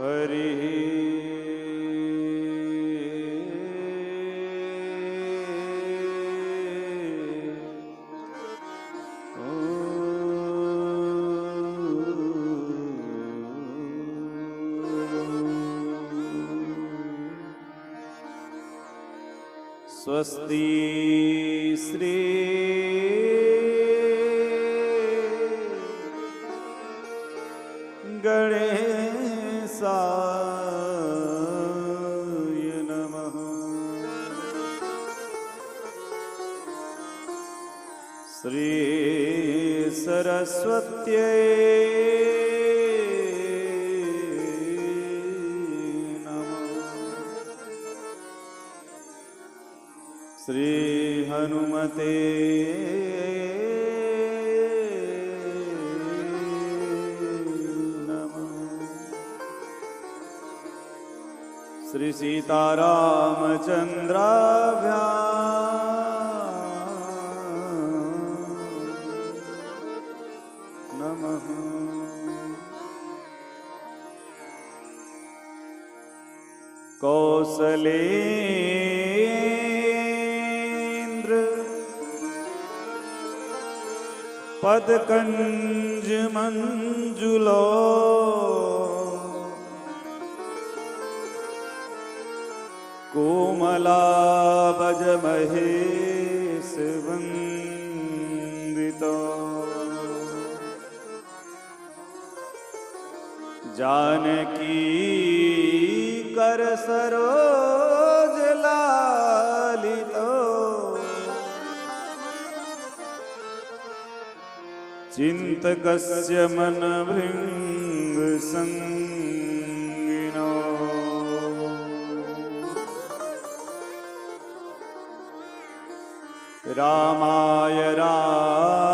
हरिः स्वस्ति श्री गणेशाय नमः। श्री सरस्वत्यै श्री हनुमते नमः। श्री सीतारामचंद्राभ्यां नमः। कौसले पदकंज मंजुलो कोमलाभज महेश वंदितो जानकी कर सरोज लालितो चिंतकस्य मनभृंग संगिनो रामाय रामभद्राय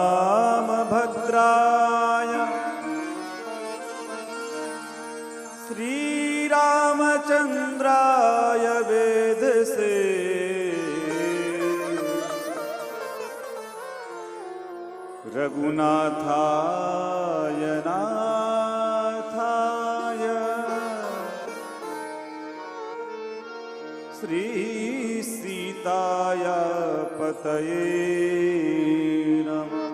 श्रीरामचंद्राय वेधसे रघुनाथाय नाथाय श्री सीताय पतये नमः।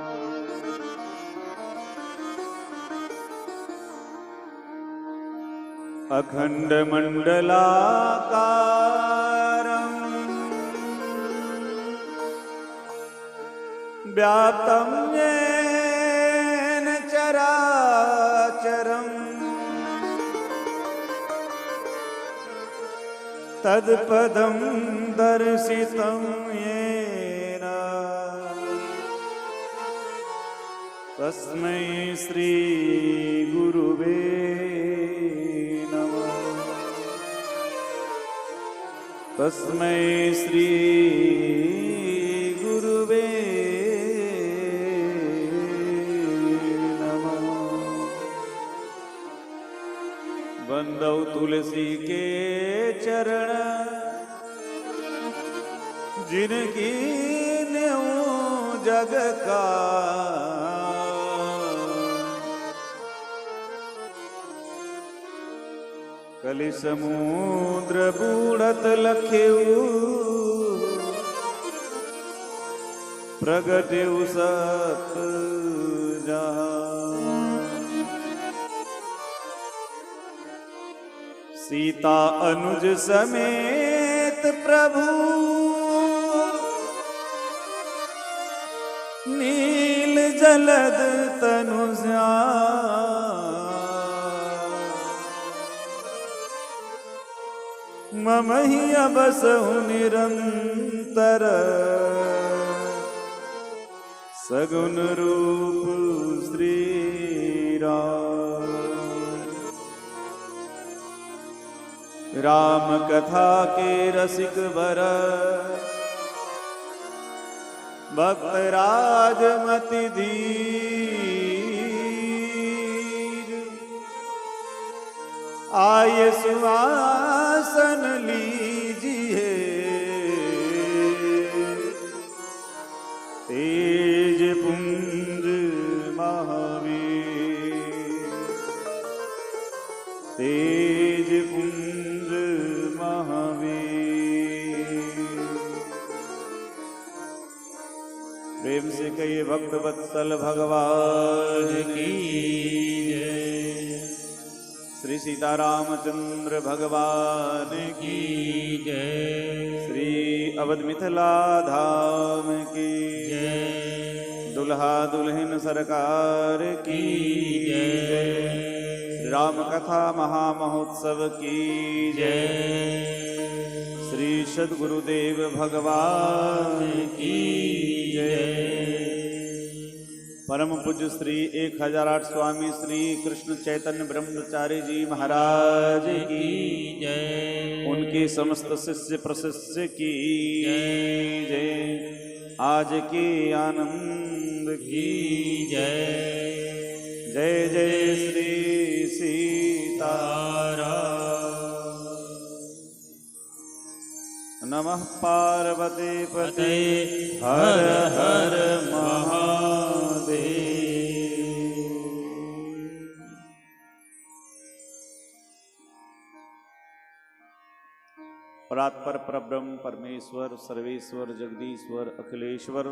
अखंड मंडलाकारं व्याप्तं येन चराचरं तत्पदं दर्शितं येन तस्मै श्री गुरुवे नमः। तस्मै श्री गुरुवे बंदौ तुलसी के चरण जिनकी न्यू जग का कलि समुद्र बूढ़त लख्यऊ प्रगट्यऊ सत जहां। सीता अनुज समेत प्रभु नील जलद तनु मम ही अबसहु निरंतर सगुन रूप श्री राम। राम कथा के रसिक वर भक्त राजमति धीर आय सुआसन लीजिए तेज पुंज महावीर तेज भक्तवत्सल भगवान की जय। श्री सीतारामचंद्र भगवान की जय। श्री अवध मिथिला धाम की जय। दुल्हा दुल्हन सरकार की जय। राम कथा महामहोत्सव की जय। श्री सद्गुरुदेव भगवान की जय। परम पूज्य श्री 1008 स्वामी श्री कृष्ण चैतन्य ब्रह्मचारी जी महाराज की जय। उनके समस्त शिष्य प्रशिष्य की जय। आज के आनंद की जय। जय जय श्री सीताराम। नमः पार्वती पते हर हर महादेव। परात्पर परब्रह्म परमेश्वर सर्वेश्वर जगदीश्वर अखिलेश्वर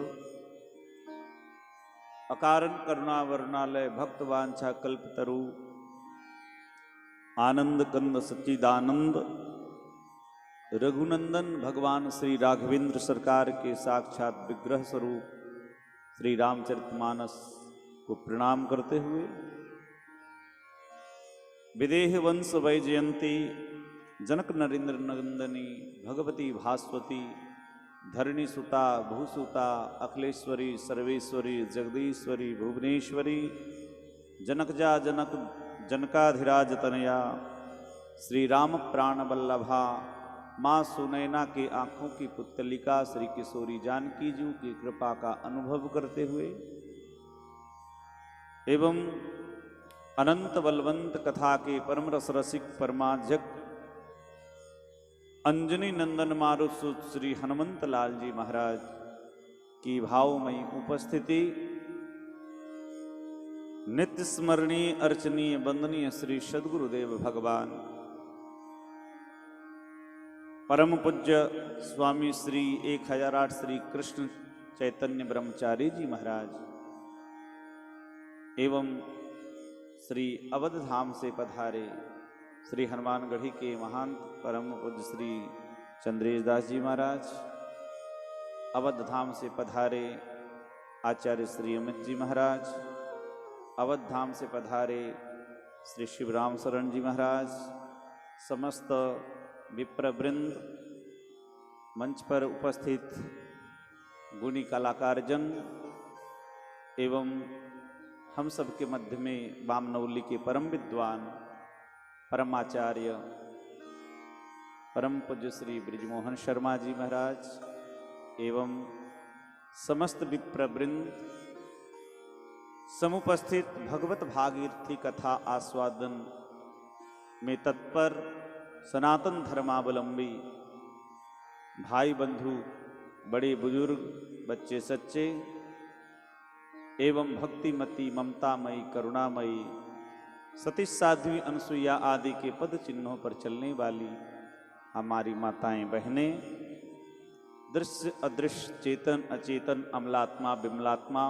अकारण करुणा वरुणालय भक्त वांछा कल्पतरु आनंद कंद सच्चिदानंद रघुनंदन भगवान श्री राघवेंद्र सरकार के साक्षात विग्रह स्वरूप श्री रामचरितमानस को प्रणाम करते हुए विदेह वंश वैजयंती जनक नरेंद्र नंदनी भगवती भास्वती धरणी सुता भूसुता अखिलेश्वरी सर्वेश्वरी जगदीश्वरी भुवनेश्वरी जनकजा जनक जनकाधिराज तनया श्री राम प्राण वल्लभा माँ सुनैना के आँखों की पुतलिका श्री किशोरी जानकी जी की कृपा का अनुभव करते हुए एवं अनंत बलवंत कथा के परम रस रसिक परमाजक अंजनी नंदन मारुत श्री हनुमंत लाल जी महाराज की भावमयी उपस्थिति नित्य स्मरणीय अर्चनीय वंदनीय श्री सद्गुरुदेव भगवान परम पूज्य स्वामी श्री 1008 श्री कृष्ण चैतन्य ब्रह्मचारी जी महाराज एवं श्री अवध धाम से पधारे श्री हनुमानगढ़ी के महान परम पूज्य श्री चंद्रेश दास जी महाराज, अवध धाम से पधारे आचार्य श्री अमित जी महाराज, अवध धाम से पधारे श्री शिवराम शरण जी महाराज, समस्त विप्रवृंद, मंच पर उपस्थित गुणी कलाकार जन एवं हम सब के मध्य में वामनौली के परम विद्वान परमाचार्य परम पूज्य श्री ब्रिजमोहन शर्मा जी महाराज एवं समस्त विप्रवृंद, समुपस्थित भगवत भागीरथी कथा आस्वादन में तत्पर सनातन धर्मावलंबी भाई बंधु, बड़े बुजुर्ग, बच्चे सच्चे एवं भक्तिमती ममतामयी करुणामयी सती साध्वी अनसुईया आदि के पद चिन्हों पर चलने वाली हमारी माताएं बहनें, दृश्य अदृश्य चेतन अचेतन अमलात्मा बिमलात्मा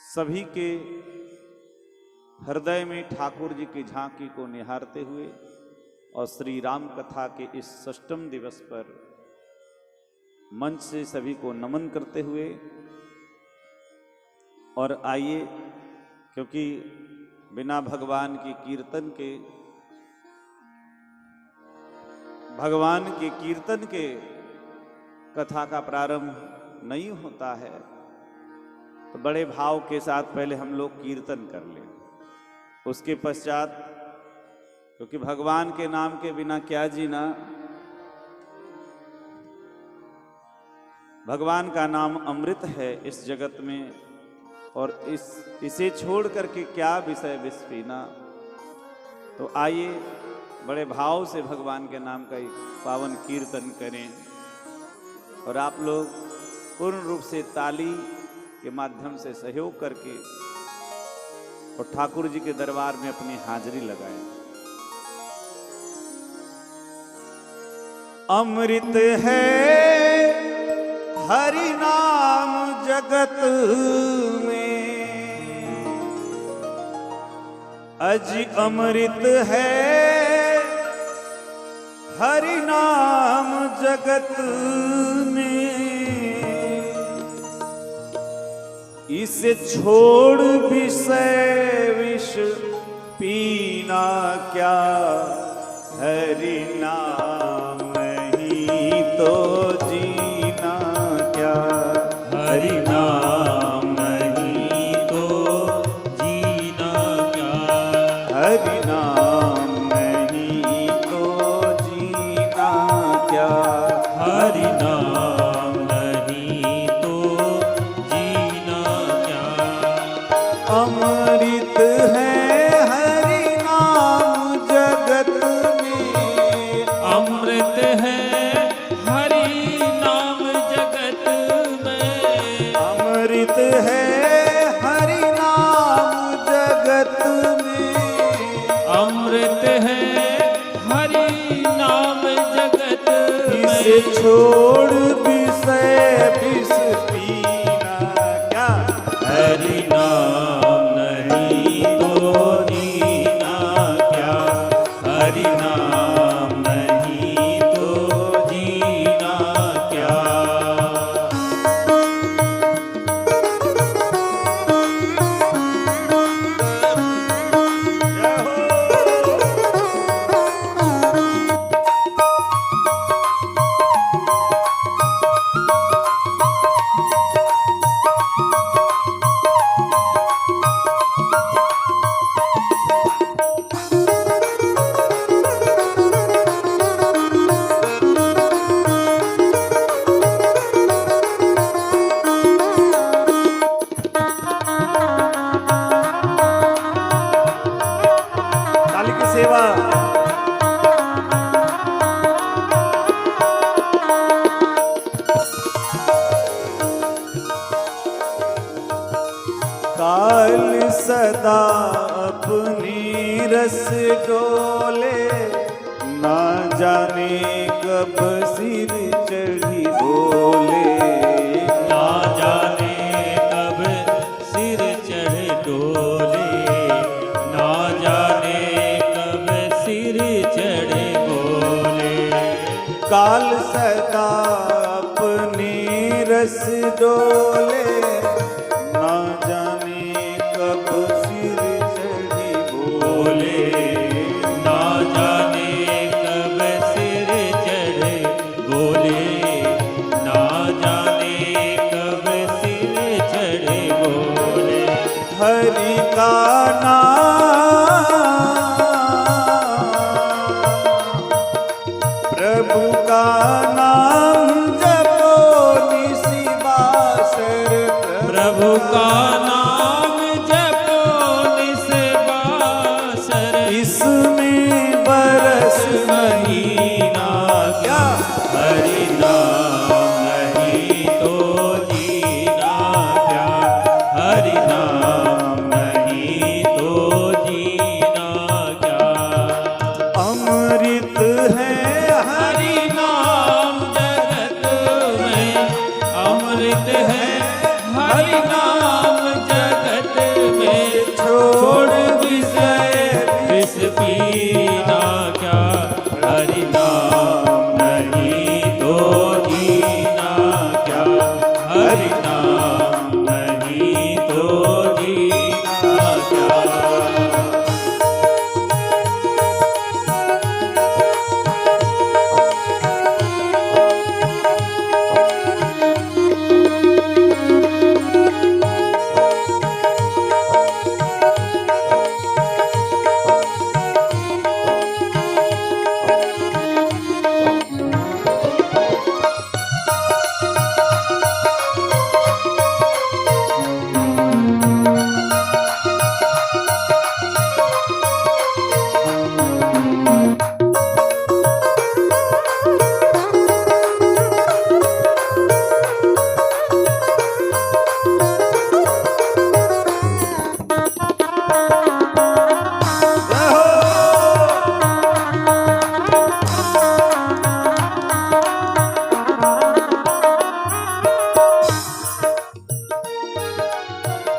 सभी के हृदय में ठाकुर जी की झांकी को निहारते हुए और श्री राम कथा के इस षष्ठम दिवस पर मंच से सभी को नमन करते हुए और आइए, क्योंकि बिना भगवान की कीर्तन के कथा का प्रारंभ नहीं होता है, तो बड़े भाव के साथ पहले हम लोग कीर्तन कर लें, उसके पश्चात, क्योंकि भगवान के नाम के बिना क्या जीना, भगवान का नाम अमृत है इस जगत में, और इसे छोड़ करके क्या विषय विष पीना। तो आइए बड़े भाव से भगवान के नाम का एक पावन कीर्तन करें और आप लोग पूर्ण रूप से ताली के माध्यम से सहयोग करके और ठाकुर जी के दरबार में अपनी हाजिरी लगाएं। अमृत है हरि नाम जगत में अज अमृत है, हरि नाम जगत में। इसे छोड़ विषय विष पीना क्या, हरि नाम नहीं तो जीना क्या, हरि नाम नहीं तो जीना क्या, हरि नाम नहीं तो जीना क्या, हरि नाम नहीं तो जीना क्या। अमृत है हरि नाम जगत में, अमृत है हरि नाम जगत में, अमृत है हरि नाम जगत में। अमृत है हरि नाम जगत इसे में। छोड़ विषय विष पीना क्या, हरि नाम नहीं तो जीना क्या, हरि नाम नहीं तो जीना क्या। काली की सेवा। काल सदा अपनी रस डोले, ना जाने कब सिर चढ़ी बोले, ना जाने कब सिर चढ़े डोले, ना जाने कब सिर चढ़े बोले। काल सदा अपनी रस डोले, ना जाने कब सिर चढ़ी बोले, ना जाने कब सिर चढ़े बोले, ना जाने कब सिर चढ़े बोले। हरि का नाम प्रभु का नाम जपो निशिबासर, प्रभु का नाम जपो निस बासर, इसमें बरस महीना क्या, हरि नाम नहीं तो जीना क्या, हरि नाम नहीं तो जीना क्या। अमृत है हरि नाम जगत में, अमृत है हरि नाम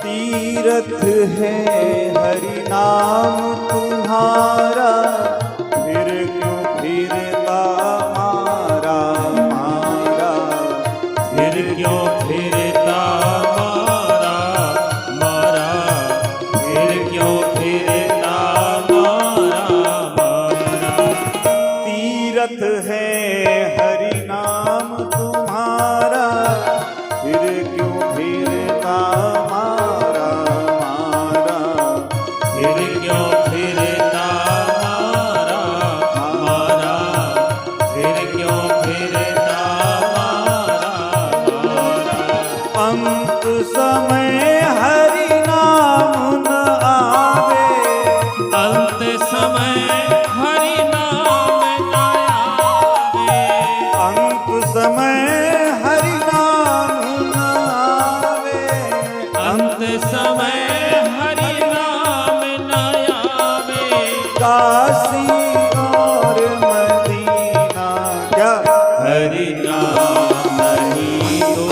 तीरथ है हरि नाम तुम्हारा, फिर क्यों फिरता मारा मारा, फिर क्यों फिरता मारा मारा, फिर क्यों फिरता मारा मारा। तीरथ है हरि नाम तुम्हारा, फिर क्यों फिरता मारा मारा, फिर क्यों फिरता मारा मारा, फिर क्यों फिरता मारा मारा। अंत समय हरि नाम न आवे, अंत समय हरि नाम न आवे, अंत समय हरि नाम न आवे, अंत समय हरि नाम न आवे। काशी और मदीना क्या हरि नाम नहीं तो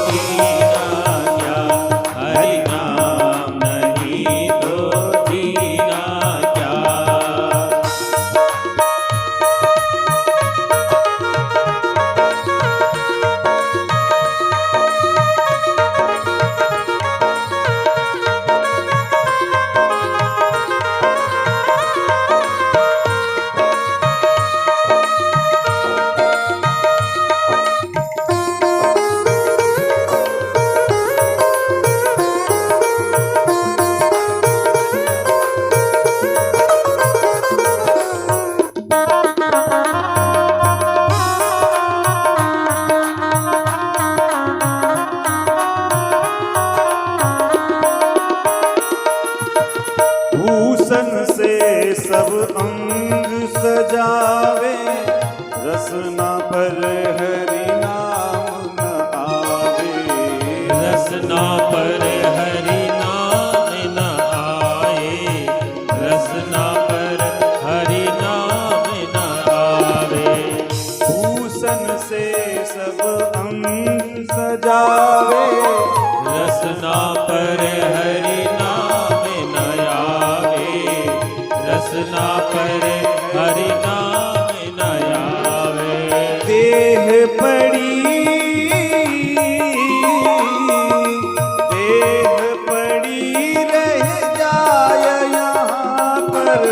जीना क्या, हरि नाम नहीं तो जीना क्या। भूषण से सब अंग सजावे, रसना पर हरि नाम न आवे, रसना पर हरि नाम न आए, रसना पर हरि नाम न आवे। भूषण से सब अंग सजावे, रसना पर हरि नाम न आवे, रसना पर हरि नाम न आवे। देह पड़ी, देह पड़ी रह जाए यहाँ पर,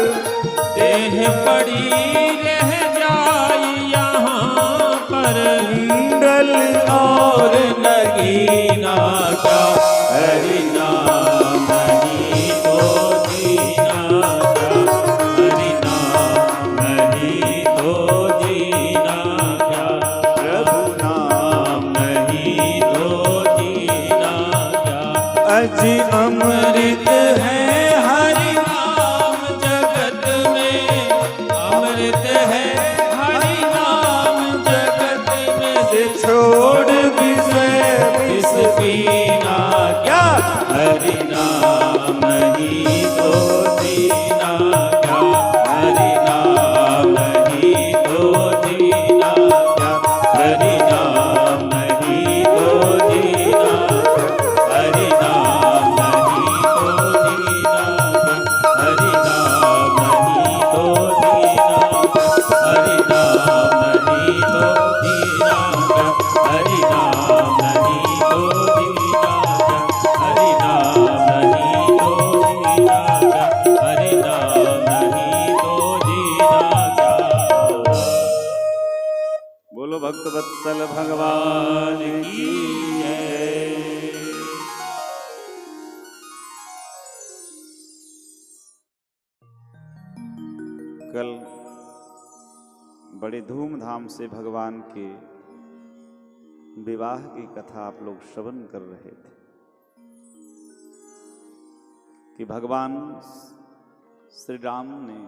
देह पड़ी रह जाए यहाँ पर, कुंडल और नगीना क्या, हरि नाम नहीं तो जीना क्या, हरि नाम नहीं तो जीना क्या, प्रभु नाम नहीं तो जीना क्या। अज अमृत है हरि नाम जगत में, अमृत है हरि नाम जगत में। से छोड़ विषय इस पीना क्या, हरि नाम नहीं तो जीना क्या, हरि नाम नहीं तो जीना क्या, हरि नाम नहीं तो जीना क्या, हरि नाम नहीं तो जीना क्या, हरि नाम नहीं तो जीना क्या, हरि नाम नहीं तो जीना क्या, हरि नाम नहीं तो जीना क्या, हरि नाम नहीं तो जीना क्या, हरि नाम नहीं तो जीना क्या। बोलो भक्त वत्सल भगवान की जय। कल बड़े धूमधाम से भगवान के विवाह की कथा आप लोग श्रवण कर रहे थे कि भगवान श्री राम ने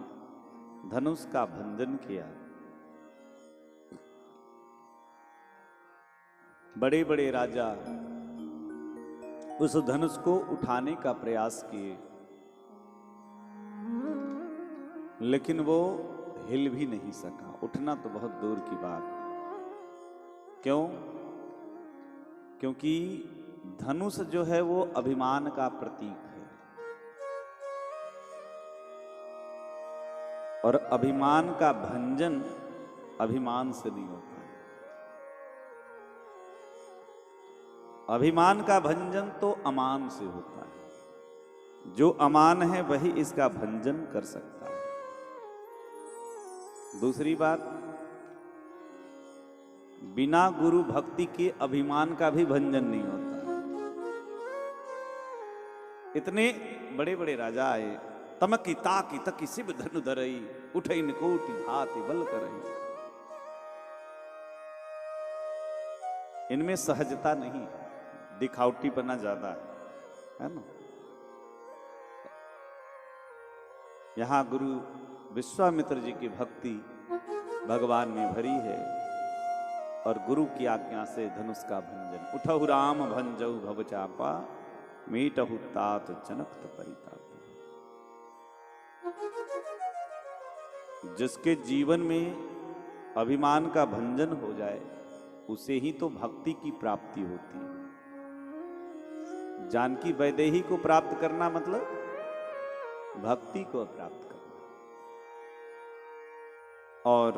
धनुष का भंजन किया, बड़े बड़े राजा उस धनुष को उठाने का प्रयास किए, लेकिन वो हिल भी नहीं सका। उठना तो बहुत दूर की बात। क्यों? क्योंकि धनुष जो है वो अभिमान का प्रतीक है, और अभिमान का भंजन अभिमान से नहीं होता। अभिमान का भंजन तो अमान से होता है। जो अमान है वही इसका भंजन कर सकता है। दूसरी बात, बिना गुरु भक्ति के अभिमान का भी भंजन नहीं होता। इतने बड़े बड़े राजा आए, तमकी ताकी तकी शिव धनु धरई, उठई निकोटि भाति बल करई। इनमें सहजता नहीं, दिखावटीपना ज्यादा है ना। यहां गुरु विश्वामित्र जी की भक्ति भगवान में भरी है, और गुरु की आज्ञा से धनुष का भंजन। उठहु राम भंजऊ भव चापा, मीटहु तात जनक परिताप। जिसके जीवन में अभिमान का भंजन हो जाए, उसे ही तो भक्ति की प्राप्ति होती है। जानकी वैदेही को प्राप्त करना मतलब भक्ति को प्राप्त करना। और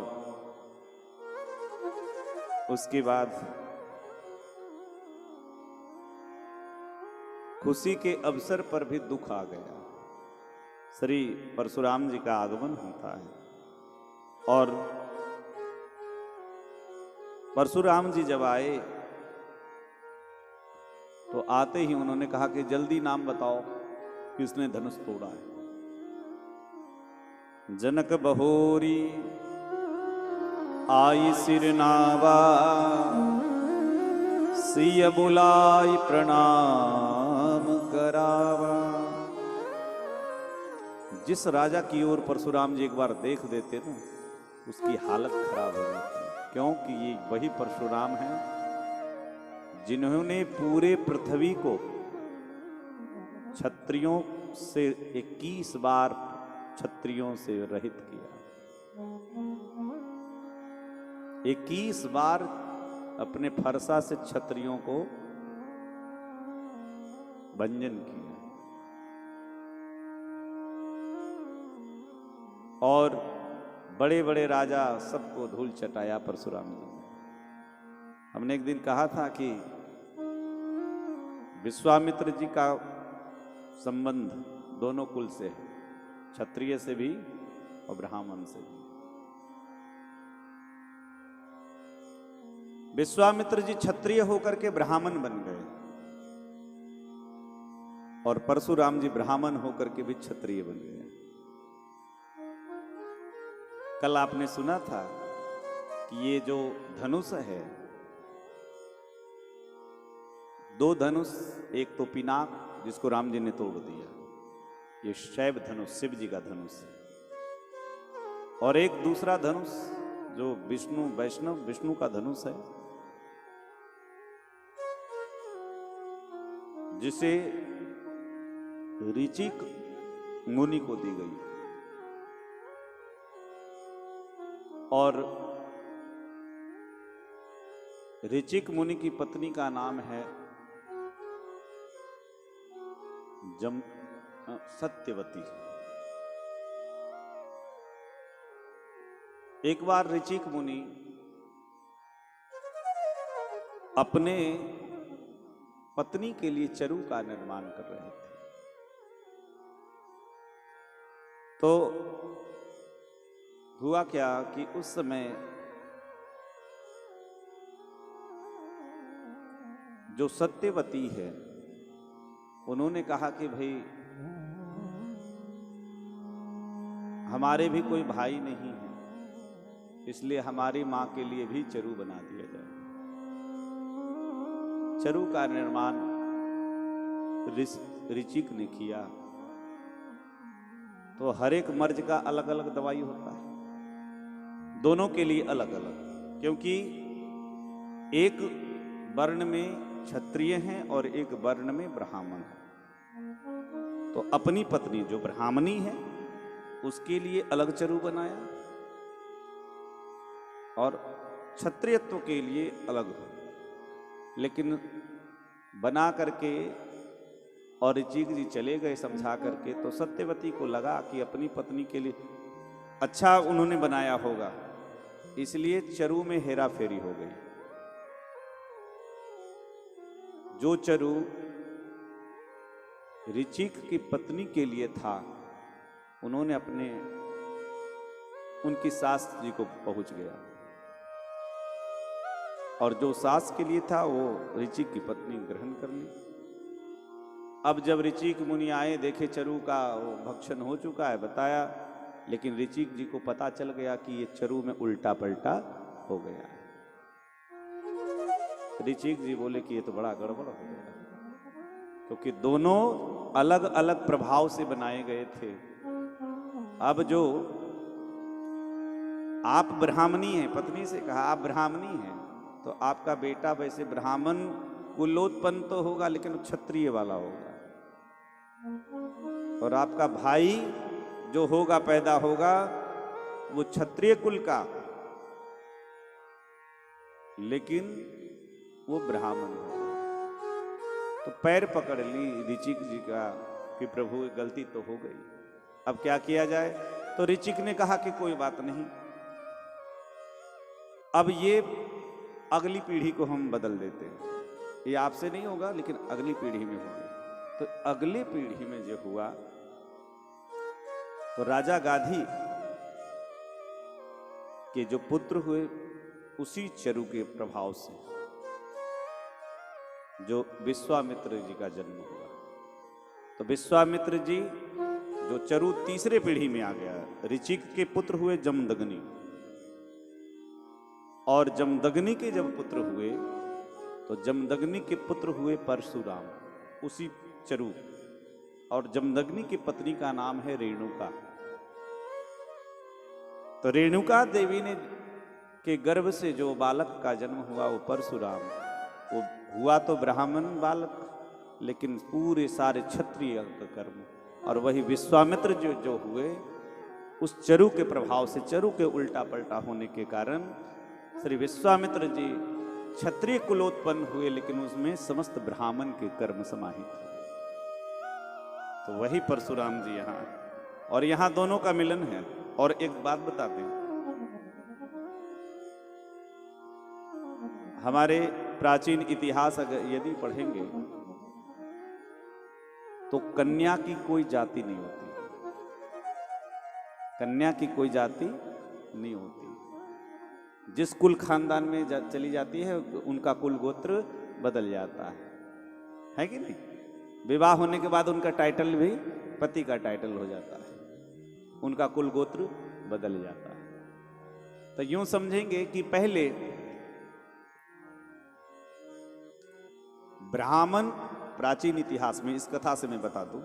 उसके बाद खुशी के अवसर पर भी दुख आ गया। श्री परशुराम जी का आगमन होता है, और परशुराम जी जब आए तो आते ही उन्होंने कहा कि जल्दी नाम बताओ किसने धनुष तोड़ा है। जनक बहोरी आई सिर नावा, सिय बुलाई प्रणाम करावा। जिस राजा की ओर परशुराम जी एक बार देख देते ना, उसकी हालत खराब हो जाती है, क्योंकि ये वही परशुराम हैं जिन्होंने पूरे पृथ्वी को क्षत्रियों से 21 बार क्षत्रियों से रहित किया। 21 बार अपने फरसा से क्षत्रियों को भंजन किया, और बड़े बड़े राजा सबको धूल चटाया परशुराम जी ने। हमने एक दिन कहा था कि विश्वामित्र जी का संबंध दोनों कुल से है, क्षत्रिय से भी और ब्राह्मण से भी। विश्वामित्र जी क्षत्रिय होकर के ब्राह्मण बन गए, और परशुराम जी ब्राह्मण होकर के भी क्षत्रिय बन गए। कल आपने सुना था कि ये जो धनुष है, 2 धनुष, एक तो पिनाक जिसको राम जी ने तोड़ दिया, ये शैव धनुष शिव जी का धनुष है, और एक दूसरा धनुष जो विष्णु का धनुष है, जिसे ऋचिक मुनि को दी गई। और ऋचिक मुनि की पत्नी का नाम है सत्यवती। एक बार ऋचिक मुनि अपने पत्नी के लिए चरु का निर्माण कर रहे थे, तो हुआ क्या कि उस समय जो सत्यवती है, उन्होंने कहा कि भाई हमारे भी कोई भाई नहीं है, इसलिए हमारी मां के लिए भी चरु बना दिया जाए। चरु का निर्माण ऋचिक ने किया। तो हर एक मर्ज का अलग अलग दवाई होता है, दोनों के लिए अलग अलग, क्योंकि एक वर्ण में क्षत्रिय हैं और एक वर्ण में ब्राह्मण है। तो अपनी पत्नी जो ब्राह्मणी है उसके लिए अलग चरु बनाया, और क्षत्रियत्व के लिए अलग। लेकिन बना करके और ऋचिक जी चले गए समझा करके, तो सत्यवती को लगा कि अपनी पत्नी के लिए अच्छा उन्होंने बनाया होगा, इसलिए चरु में हेरा फेरी हो गई। जो चरु ऋचिक की पत्नी के लिए था, उन्होंने उनकी सास जी को पहुंच गया, और जो सास के लिए था वो ऋचिक की पत्नी ग्रहण कर ली। अब जब ऋचिक मुनि आए, देखे चरु का वो भक्षण हो चुका है, बताया, लेकिन ऋचिक जी को पता चल गया कि ये चरु में उल्टा पलटा हो गया। ऋचिक जी बोले कि ये तो बड़ा गड़बड़ हो गया, क्योंकि दोनों अलग अलग प्रभाव से बनाए गए थे। अब जो आप ब्राह्मणी हैं, पत्नी से कहा आप ब्राह्मणी हैं, तो आपका बेटा वैसे ब्राह्मण कुलोत्पन्न तो होगा, लेकिन क्षत्रिय वाला होगा, और आपका भाई जो होगा पैदा होगा वो क्षत्रिय कुल का, लेकिन वो ब्राह्मण होगा। तो पैर पकड़ ली ऋचिक जी का कि प्रभु गलती तो हो गई, अब क्या किया जाए। तो ऋचिक ने कहा कि कोई बात नहीं, अब ये अगली पीढ़ी को हम बदल देते हैं, ये आपसे नहीं होगा लेकिन अगली पीढ़ी में होगा। तो अगली पीढ़ी में जो हुआ, तो राजा गाधी के जो पुत्र हुए, उसी चरु के प्रभाव से जो विश्वामित्र जी का जन्म हुआ। तो विश्वामित्र जी जो चरु तीसरे पीढ़ी में आ गया, ऋचिक के पुत्र हुए जमदग्नि, और जमदग्नि के जब पुत्र हुए तो जमदग्नि के पुत्र हुए परशुराम, उसी चरु, और जमदग्नि की पत्नी का नाम है रेणुका। तो रेणुका देवी ने के गर्भ से जो बालक का जन्म हुआ वो परशुराम, वो हुआ तो ब्राह्मण बालक, लेकिन पूरे सारे क्षत्रिय का कर्म। और वही विश्वामित्र जो हुए, उस चरु के प्रभाव से, चरु के उल्टा पलटा होने के कारण श्री विश्वामित्र जी क्षत्रिय कुलोत्पन्न हुए, लेकिन उसमें समस्त ब्राह्मण के कर्म समाहित हुए। तो वही परशुराम जी यहाँ, और यहाँ दोनों का मिलन है। और एक बात बताते हैं, हमारे प्राचीन इतिहास अगर यदि पढ़ेंगे तो कन्या की कोई जाति नहीं होती, कन्या की कोई जाति नहीं होती। जिस कुल खानदान में चली जाती है उनका कुल गोत्र बदल जाता है कि नहीं। विवाह होने के बाद उनका टाइटल भी पति का टाइटल हो जाता है, उनका कुल गोत्र बदल जाता है। तो यूं समझेंगे कि पहले ब्राह्मण, प्राचीन इतिहास में, इस कथा से मैं बता दूं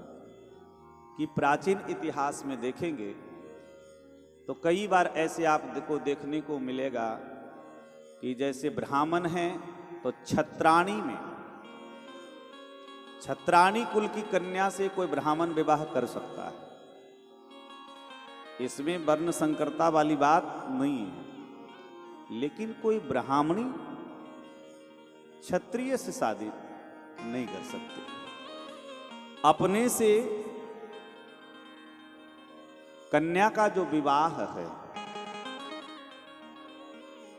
कि प्राचीन इतिहास में देखेंगे तो कई बार ऐसे आपको देखने को मिलेगा कि जैसे ब्राह्मण हैं तो छत्राणी में, छत्राणी कुल की कन्या से कोई ब्राह्मण विवाह कर सकता है, इसमें वर्ण संकरता वाली बात नहीं है। लेकिन कोई ब्राह्मणी क्षत्रिय से शादी नहीं कर सकती। अपने से कन्या का जो विवाह है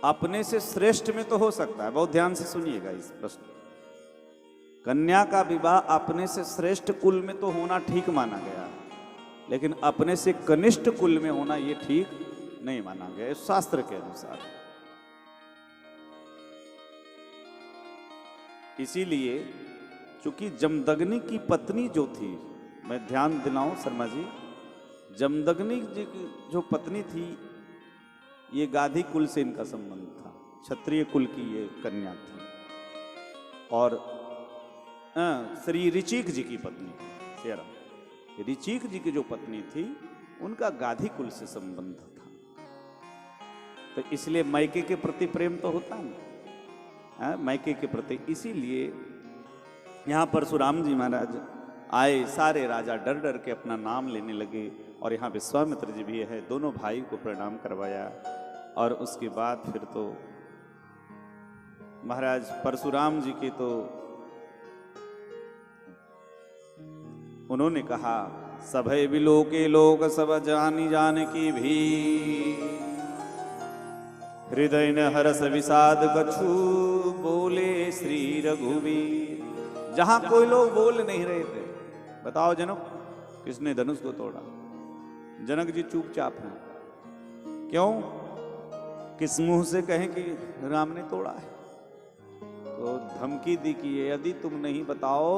अपने से श्रेष्ठ में तो हो सकता है, बहुत ध्यान से सुनिएगा इस प्रश्न। कन्या का विवाह अपने से श्रेष्ठ कुल में तो होना ठीक माना गया, लेकिन अपने से कनिष्ठ कुल में होना यह ठीक नहीं माना गया शास्त्र के अनुसार। इसीलिए चूंकि जमदग्नि की पत्नी जो थी, मैं ध्यान दिलाऊं शर्मा जी, जमदग्नि जी की जो पत्नी थी ये गाधी कुल से इनका संबंध था, क्षत्रिय कुल की ये कन्या थी। और श्री ऋचिक जी की पत्नी शेरा, ऋचिक जी की जो पत्नी थी उनका गाधी कुल से संबंध था। तो इसलिए मायके के प्रति प्रेम तो होता है, मायके के प्रति। इसीलिए यहाँ परशुराम जी महाराज आए, सारे राजा डर डर के अपना नाम लेने लगे, और यहाँ विश्वामित्र जी भी है, दोनों भाई को प्रणाम करवाया। और उसके बाद फिर तो महाराज परशुराम जी के तो उन्होंने कहा, सभय बिलो के लोक सब जानी जान की भी, हृदय न हरस विषाद कछु बोले श्री रघुवीर। जहां कोई लोग बोल नहीं रहे थे, बताओ जनक किसने धनुष को तोड़ा? जनक जी चुपचाप हैं। क्यों? किस मुंह से कहें कि राम ने तोड़ा है? तो धमकी दी कि यदि तुम नहीं बताओ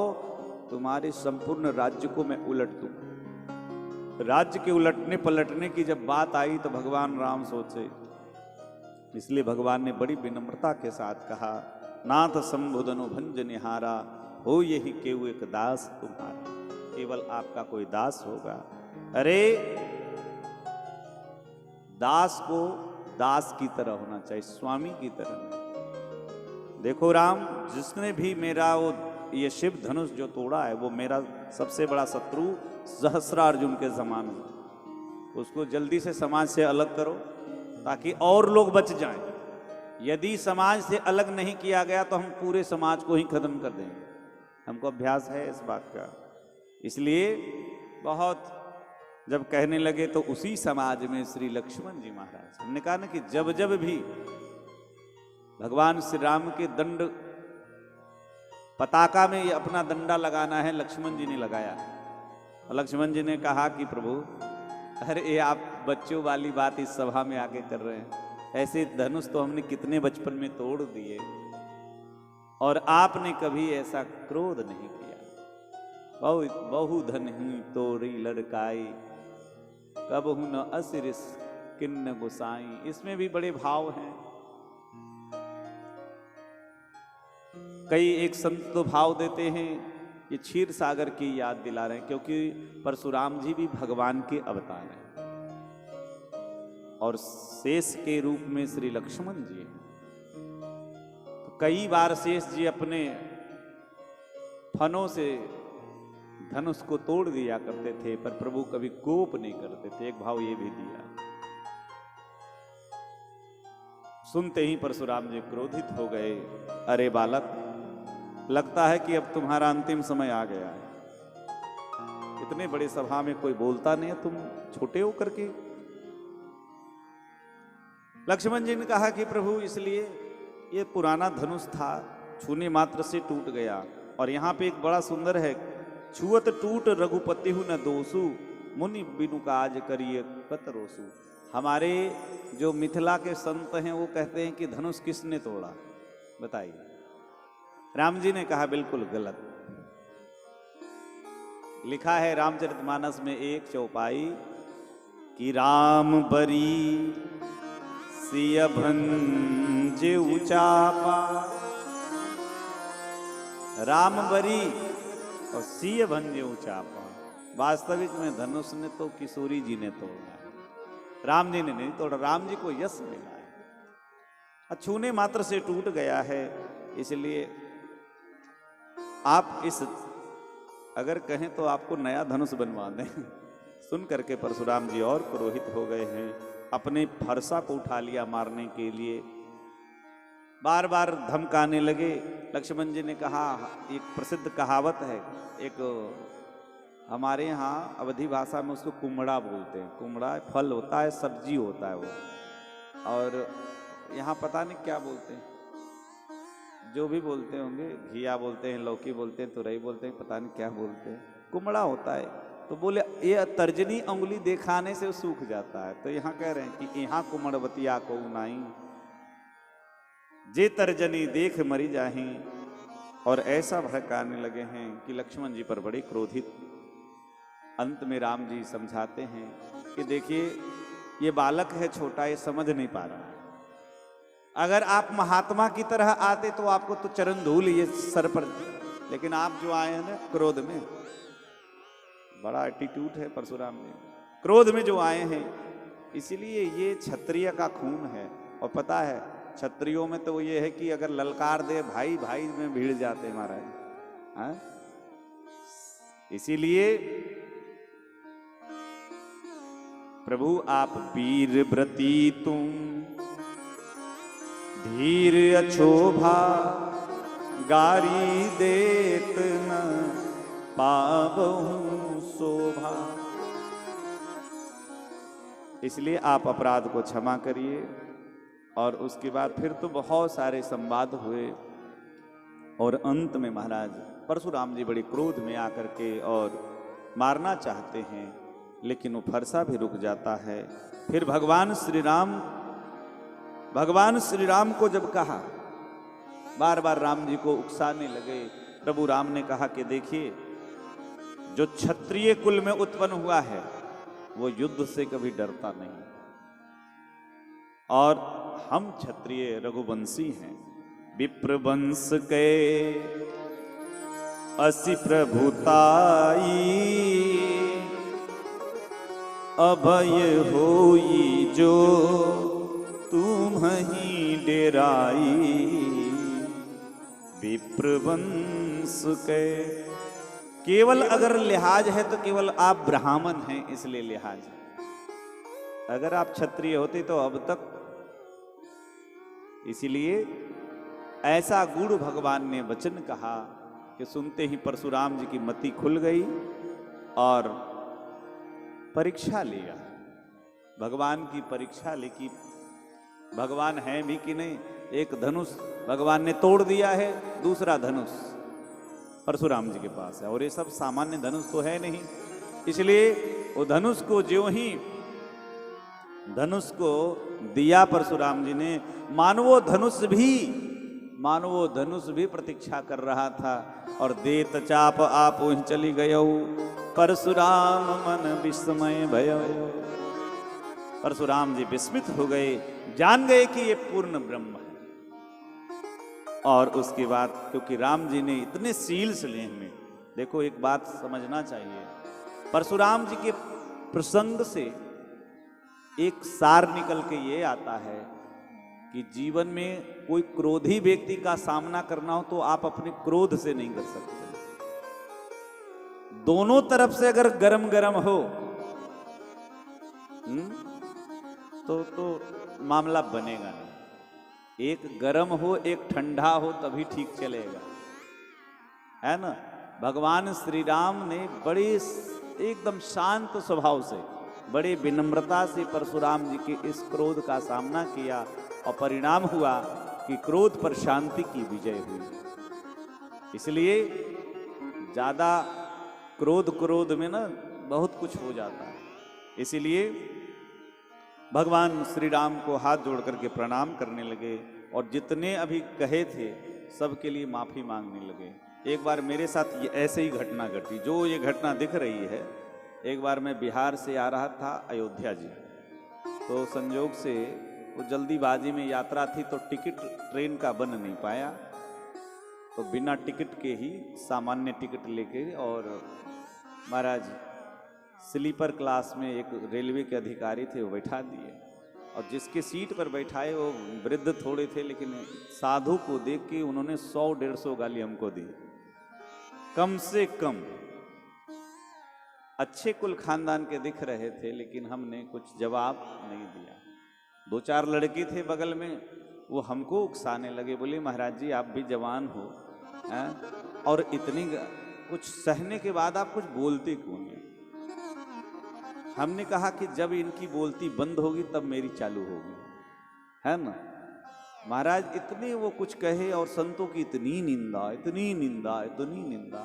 तुम्हारे संपूर्ण राज्य को मैं उलट दूं। राज्य के उलटने पलटने की जब बात आई तो भगवान राम सोचे, इसलिए भगवान ने बड़ी विनम्रता के साथ कहा, नाथ संबोधनो भंज निहारा, हो यही केवु एक दास तुम्हारा। केवल आपका कोई दास होगा। अरे दास को दास की तरह होना चाहिए, स्वामी की तरह नहीं। देखो राम, जिसने भी मेरा वो ये शिव धनुष जो तोड़ा है वो मेरा सबसे बड़ा शत्रु सहस्रार्जुन के समान है। उसको जल्दी से समाज से अलग करो ताकि और लोग बच जाएं। यदि समाज से अलग नहीं किया गया तो हम पूरे समाज को ही खत्म कर देंगे। हमको अभ्यास है इस बात का। इसलिए बहुत जब कहने लगे तो उसी समाज में श्री लक्ष्मण जी महाराज, हमने कहा ना कि जब जब भी भगवान श्री राम के दंड पताका में अपना डंडा लगाना है, लक्ष्मण जी ने लगाया। और लक्ष्मण जी ने कहा कि प्रभु, अरे ये आप बच्चों वाली बात इस सभा में आके कर रहे हैं। ऐसे धनुष तो हमने कितने बचपन में तोड़ दिए और आपने कभी ऐसा क्रोध नहीं किया। बहु धन ही तोरी लड़काई, कबहु न असिरिस किन्न गुसाई। इसमें भी बड़े भाव हैं। कई एक संत तो भाव देते हैं, ये क्षीर सागर की याद दिला रहे हैं, क्योंकि परशुराम जी भी भगवान के अवतार हैं और शेष के रूप में श्री लक्ष्मण जी हैं। तो कई बार शेष जी अपने फनों से धनुष को तोड़ दिया करते थे, पर प्रभु कभी कोप नहीं करते थे। एक भाव ये भी दिया। सुनते ही परशुराम जी क्रोधित हो गए। अरे बालक, लगता है कि अब तुम्हारा अंतिम समय आ गया है। इतने बड़े सभा में कोई बोलता नहीं है, तुम छोटे हो करके। लक्ष्मण जी ने कहा कि प्रभु, इसलिए ये पुराना धनुष था, छूने मात्र से टूट गया। और यहाँ पे एक बड़ा सुंदर है, छुअत टूट रघुपति हूं न दोसु, मुनि बिनु काज करिए कत रोसु। हमारे जो मिथिला के संत हैं वो कहते हैं कि धनुष किसने तोड़ा, बताइए। राम जी ने कहा बिल्कुल गलत। लिखा है रामचरितमानस में एक चौपाई कि राम बरी सिय भंजे उचापा। राम बरी और सिय भंजे उचापा। वास्तविक में धनुष ने तो किशोरी जी ने तोड़ा है, राम जी ने नहीं तोड़ा। राम जी को यश मिला है, छूने मात्र से टूट गया है। इसलिए आप इस अगर कहें तो आपको नया धनुष बनवा दें। सुन करके परशुराम जी और क्रोधित हो गए हैं। अपने फरसा को उठा लिया मारने के लिए, बार बार धमकाने लगे। लक्ष्मण जी ने कहा, एक प्रसिद्ध कहावत है, एक हमारे यहाँ अवधी भाषा में उसको कुमड़ा बोलते हैं। कुमड़ा फल होता है, सब्जी होता है वो, और यहाँ पता नहीं क्या बोलते हैं, जो भी बोलते होंगे, घिया बोलते हैं, लौकी बोलते हैं, तुरई बोलते हैं, पता नहीं क्या बोलते हैं, कुमड़ा होता है। तो बोले ये तर्जनी उंगली दिखाने से सूख जाता है। तो यहाँ कह रहे हैं कि यहाँ कुमड़वतिया को नाई, जे तर्जनी देख मरी जाही। और ऐसा भड़काने लगे हैं कि लक्ष्मण जी पर बड़े क्रोधित। अंत में राम जी समझाते हैं कि देखिए, ये बालक है छोटा, ये समझ नहीं पा रहा है। अगर आप महात्मा की तरह आते तो आपको तो चरण धूल ये सर पर, लेकिन आप जो आए हैं ना क्रोध में, बड़ा एटीट्यूड है परशुराम में, क्रोध में जो आए हैं, इसीलिए ये क्षत्रिय का खून है। और पता है क्षत्रियों में तो ये है कि अगर ललकार दे भाई भाई में भिड़ जाते हैं महाराज। इसीलिए प्रभु आप वीर व्रती तुम, धीर अछोभा गारी देत न पाबहु। शोभा। इसलिए आप अपराध को क्षमा करिए। और उसके बाद फिर तो बहुत सारे संवाद हुए और अंत में महाराज परशुराम जी बड़े क्रोध में आकर के और मारना चाहते हैं, लेकिन वो फरसा भी रुक जाता है। फिर भगवान श्री राम को जब कहा, बार बार राम जी को उकसाने लगे, प्रभु राम ने कहा कि देखिए, जो क्षत्रिय कुल में उत्पन्न हुआ है वो युद्ध से कभी डरता नहीं, और हम क्षत्रिय रघुवंशी हैं। विप्रवंश के असि प्रभुताई, अभय होई जो तुम ही डेराई। विप्रवंश के, केवल अगर लिहाज है तो केवल आप ब्राह्मण हैं इसलिए लिहाज है। अगर आप क्षत्रिय होते तो अब तक। इसीलिए ऐसा गूढ़ भगवान ने वचन कहा कि सुनते ही परशुराम जी की मति खुल गई और परीक्षा लिया। भगवान की परीक्षा ली कि भगवान है भी कि नहीं। एक धनुष भगवान ने तोड़ दिया है, दूसरा धनुष परशुराम जी के पास है, और ये सब सामान्य धनुष तो है नहीं। इसलिए वो धनुष को ज्यों ही धनुष को दिया परशुराम जी ने, मानवो धनुष भी प्रतीक्षा कर रहा था। और देत चाप आप वहीं चली गयो, परशुराम मन विस्मय भयो। परशुराम जी विस्मित हो गए, जान गए कि ये पूर्ण ब्रह्म है। और उसके बाद क्योंकि राम जी ने इतने शील स्नेह में, देखो एक बात समझना चाहिए, परशुराम जी के प्रसंग से एक सार निकल के ये आता है कि जीवन में कोई क्रोधी व्यक्ति का सामना करना हो तो आप अपने क्रोध से नहीं कर सकते। दोनों तरफ से अगर गरम गरम हो तो मामला बनेगा नहीं। एक गरम हो एक ठंडा हो तभी ठीक चलेगा, है ना। भगवान श्री राम ने बड़े एकदम शांत स्वभाव से, बड़े विनम्रता से परशुराम जी के इस क्रोध का सामना किया, और परिणाम हुआ कि क्रोध पर शांति की विजय हुई। इसलिए ज्यादा क्रोध में ना बहुत कुछ हो जाता है। इसीलिए भगवान श्री राम को हाथ जोड़ करके प्रणाम करने लगे, और जितने अभी कहे थे सबके लिए माफी मांगने लगे। एक बार मेरे साथ ऐसे ही घटना घटी, जो ये घटना दिख रही है। एक बार मैं बिहार से आ रहा था अयोध्या जी, तो संयोग से वो जल्दीबाजी में यात्रा थी, तो टिकट ट्रेन का बन नहीं पाया, तो बिना टिकट के ही सामान्य टिकट लेके, और महाराज स्लीपर क्लास में एक रेलवे के अधिकारी थे, वो बैठा दिए। और जिसके सीट पर बैठाए वो वृद्ध थोड़े थे, लेकिन साधु को देख के उन्होंने 100-150 गाली हमको दी, कम से कम। अच्छे कुल खानदान के दिख रहे थे, लेकिन हमने कुछ जवाब नहीं दिया। 2-4 लड़के थे बगल में, वो हमको उकसाने लगे, बोले महाराज जी आप भी जवान हो, और इतनी कुछ सहने के बाद आप कुछ बोलते क्यों नहीं। हमने कहा कि जब इनकी बोलती बंद होगी तब मेरी चालू होगी, है ना। महाराज इतने वो कुछ कहे, और संतों की इतनी निंदा, इतनी निंदा, इतनी निंदा।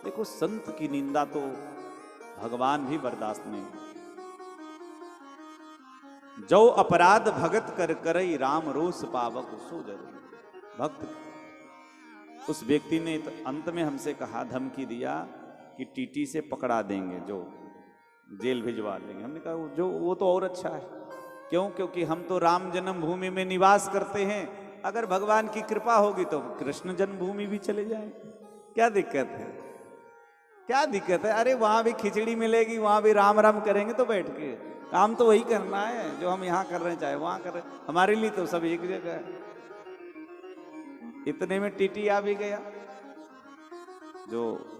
देखो संत की निंदा तो भगवान भी बर्दाश्त नहीं। जो अपराध भगत कर करई, राम रोष पावक सो जरूर। भक्त उस व्यक्ति ने तो अंत में हमसे कहा, धमकी दिया कि टीटी से पकड़ा देंगे, जो जेल भिजवा देंगे। हमने कहा जो वो तो और अच्छा है। क्यों? क्योंकि हम तो राम जन्मभूमि में निवास करते हैं, अगर भगवान की कृपा होगी तो कृष्ण जन्मभूमि भी चले जाएं। क्या दिक्कत है, क्या दिक्कत है। अरे वहां भी खिचड़ी मिलेगी, वहां भी राम राम करेंगे, तो बैठ के काम तो वही करना है जो हम यहाँ कर रहे हैं, चाहे वहां कर रहे हैं। हमारे लिए तो सब एक जगह है। इतने में टीटी आ भी गया, जो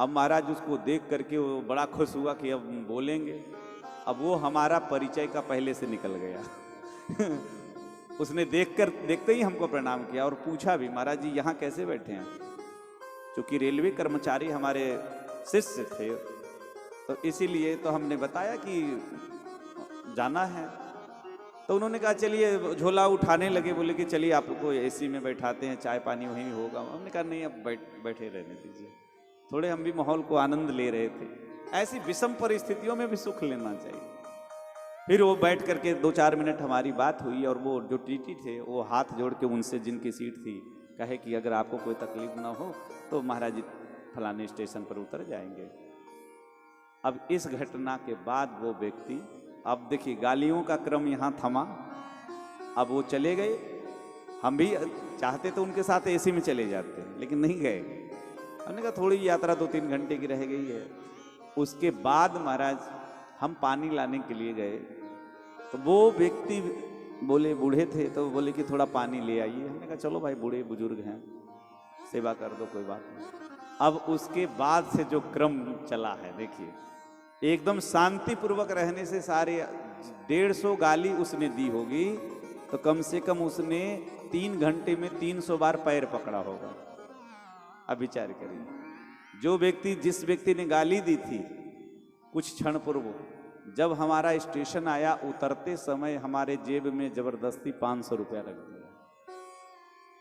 अब महाराज उसको देख करके वो बड़ा खुश हुआ कि अब बोलेंगे। अब वो हमारा परिचय का पहले से निकल गया। उसने देखते ही हमको प्रणाम किया और पूछा भी, महाराज जी यहाँ कैसे बैठे हैं। क्योंकि रेलवे कर्मचारी हमारे शिष्य थे, तो इसीलिए तो हमने बताया कि जाना है। तो उन्होंने कहा चलिए, झोला उठाने लगे, बोले कि चलिए आपको एसी में बैठाते हैं, चाय पानी वहीं होगा। हमने कहा नहीं, अब बैठे रहने दीजिए। थोड़े हम भी माहौल को आनंद ले रहे थे। ऐसी विषम परिस्थितियों में भी सुख लेना चाहिए। फिर वो बैठ करके 2-4 मिनट हमारी बात हुई, और वो जो टीटी थे वो हाथ जोड़ के उनसे, जिनकी सीट थी, कहे कि अगर आपको कोई तकलीफ ना हो तो महाराज जी फलाने स्टेशन पर उतर जाएंगे। अब इस घटना के बाद वो व्यक्ति, अब देखिए गालियों का क्रम यहाँ थमा। अब वो चले गए। हम भी चाहते तो उनके साथ एसी में चले जाते, लेकिन नहीं गए। हमने कहा थोड़ी यात्रा 2-3 घंटे की रह गई है। उसके बाद महाराज हम पानी लाने के लिए गए, तो वो व्यक्ति बोले, बूढ़े थे, तो बोले कि थोड़ा पानी ले आइए। हमने कहा चलो भाई, बूढ़े बुजुर्ग हैं, सेवा कर दो, कोई बात नहीं। अब उसके बाद से जो क्रम चला है, देखिए, एकदम शांतिपूर्वक रहने से सारे 150 गाली उसने दी होगी, तो कम से कम उसने 3 घंटे में 300 बार पैर पकड़ा होगा। अब विचार करिए, जो व्यक्ति, जिस व्यक्ति ने गाली दी थी, कुछ क्षण पूर्व जब हमारा स्टेशन आया, उतरते समय हमारे जेब में जबरदस्ती 500 रुपया रख दिया।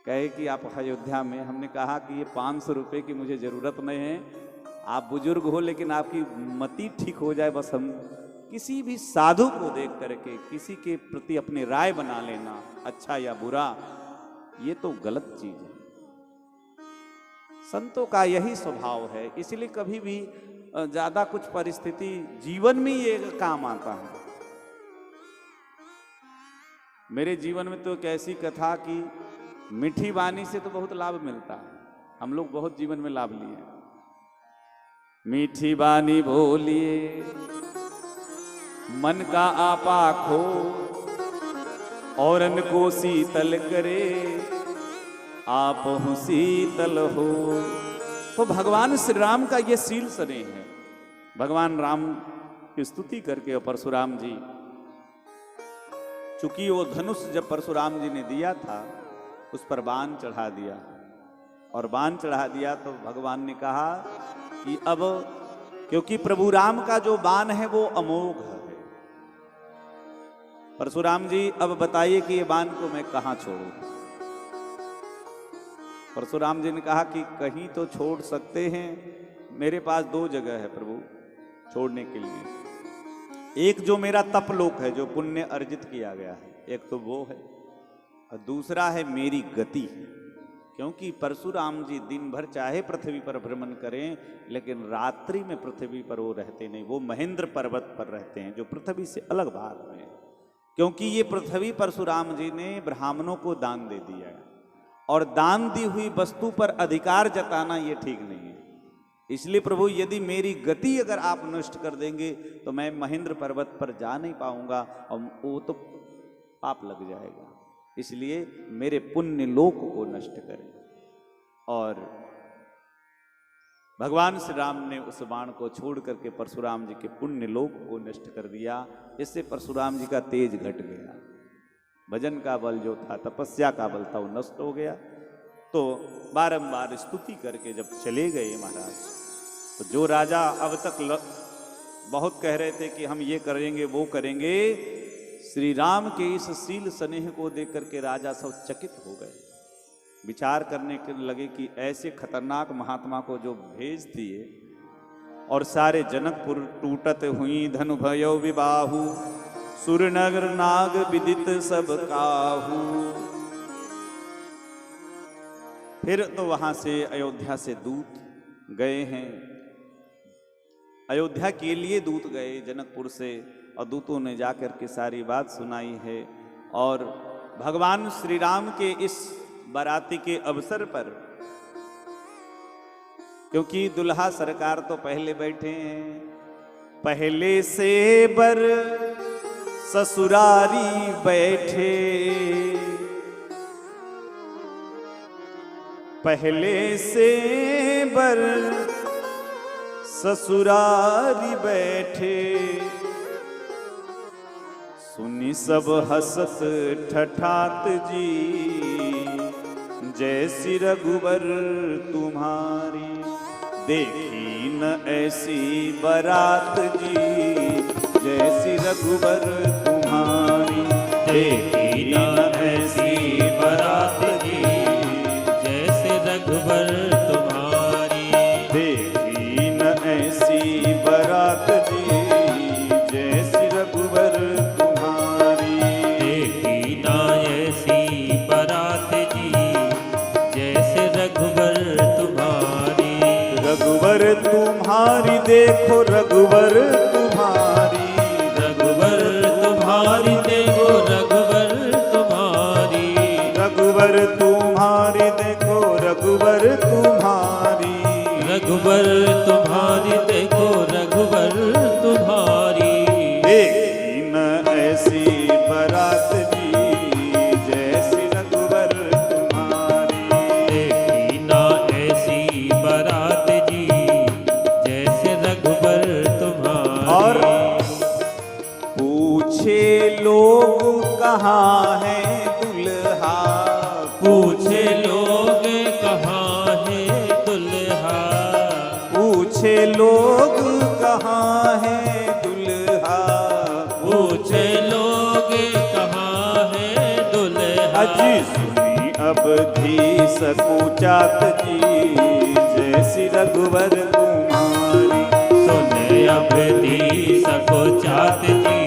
कहे कि आप अयोध्या में। हमने कहा कि ये 500 रुपये की मुझे ज़रूरत नहीं है, आप बुजुर्ग हो, लेकिन आपकी मति ठीक हो जाए, बस हम किसी भी साधु को देख करके किसी के प्रति अपनी राय बना लेना, अच्छा या बुरा, ये तो गलत चीज है। संतों का यही स्वभाव है। इसलिए कभी भी ज्यादा कुछ परिस्थिति जीवन में ये काम आता है। मेरे जीवन में तो एक ऐसी कथा कि मीठी वाणी से तो बहुत लाभ मिलता है। हम लोग बहुत जीवन में लाभ लिए। मीठी वाणी बोलिए, मन का आपा खो, औरन को शीतल करे, आप हो शीतल हो। तो भगवान श्री राम का ये शील स्नेह है। भगवान राम की स्तुति करके परशुराम जी, चूंकि वो धनुष जब परशुराम जी ने दिया था, उस पर बाण चढ़ा दिया, और बाण चढ़ा दिया तो भगवान ने कहा कि अब, क्योंकि प्रभु राम का जो बाण है वो अमोघ है, परशुराम जी अब बताइए कि ये बाण को मैं कहां छोड़ूं। परशुराम जी ने कहा कि कहीं तो छोड़ सकते हैं, मेरे पास 2 जगह है प्रभु छोड़ने के लिए। एक जो मेरा तपलोक है, जो पुण्य अर्जित किया गया है, एक तो वो है, और दूसरा है मेरी गति। क्योंकि परशुराम जी दिन भर चाहे पृथ्वी पर भ्रमण करें, लेकिन रात्रि में पृथ्वी पर वो रहते नहीं, वो महेंद्र पर्वत पर रहते हैं, जो पृथ्वी से अलग भाग में है। क्योंकि ये पृथ्वी परशुराम जी ने ब्राह्मणों को दान दे दिया है, और दान दी हुई वस्तु पर अधिकार जताना ये ठीक नहीं है। इसलिए प्रभु, यदि मेरी गति अगर आप नष्ट कर देंगे तो मैं महेंद्र पर्वत पर जा नहीं पाऊंगा, और वो तो पाप लग जाएगा। इसलिए मेरे पुण्य लोक को नष्ट करें। और भगवान श्री राम ने उस बाण को छोड़ करके परशुराम जी के पुण्य लोक को नष्ट कर दिया। इससे परशुराम जी का तेज घट गया। भजन का बल जो था, तपस्या का बल था, वो नष्ट हो गया। तो बारंबार स्तुति करके जब चले गए महाराज, तो जो राजा अब तक बहुत कह रहे थे कि हम ये करेंगे वो करेंगे, श्री राम के इस शील स्नेह को देख करके राजा सब चकित हो गए। विचार करने के लगे कि ऐसे खतरनाक महात्मा को जो भेज दिए, और सारे जनकपुर टूटत हुई धनु भयो विबाहु, सुर नगर नाग विदित सब काहू। फिर तो वहां से अयोध्या से दूत गए हैं, अयोध्या के लिए दूत गए जनकपुर से, और दूतों ने जाकर के सारी बात सुनाई है। और भगवान श्री राम के इस बाराती के अवसर पर, क्योंकि दुल्हा सरकार तो पहले बैठे हैं, पहले से बर ससुरारी बैठे, पहले से बर ससुरारी बैठे, सुनी सब हसत ठठात जी, जैसी रघुबर तुम्हारी। देखी न ऐसी बारात जी जैसी रघुवर तुम्हारी। देखी न ऐसी बारात जी जैसे रघुवर तुम्हारी। देखी न ऐसी बारात जी जैसी रघुवर तुम्हारी। देखी न ऐसी बारात जी जैसे रघुवर तुम्हारी। रघुवर तुम्हारी देखो रघुवर तुम्हारी। रघुवर तुम्हारी देखो रघुवर तुम्हारी। रघुवर तुम्हारी देखो रघुवर तुम्हारी। रघुवर तुम्हारी देखो रघुवर तुम्हारी। देखी न ऐसी बारात जी जैसी रघुवर तुम्हारी। देखी न ऐसी बारात जी जैसे रघुवर तुम्हारी। और पूछे लोग कहाँ है दुल्हा। पूछे लोग कहाँ है दुल्हा। पूछे लोग कहाँ है दुल्हा। पूछे लोग कहाँ है दुल्हा। अजी सुनी अवधि सकुचात जी जैसी रघुवर तुम्हारी। सुने अवधि सकुचात जी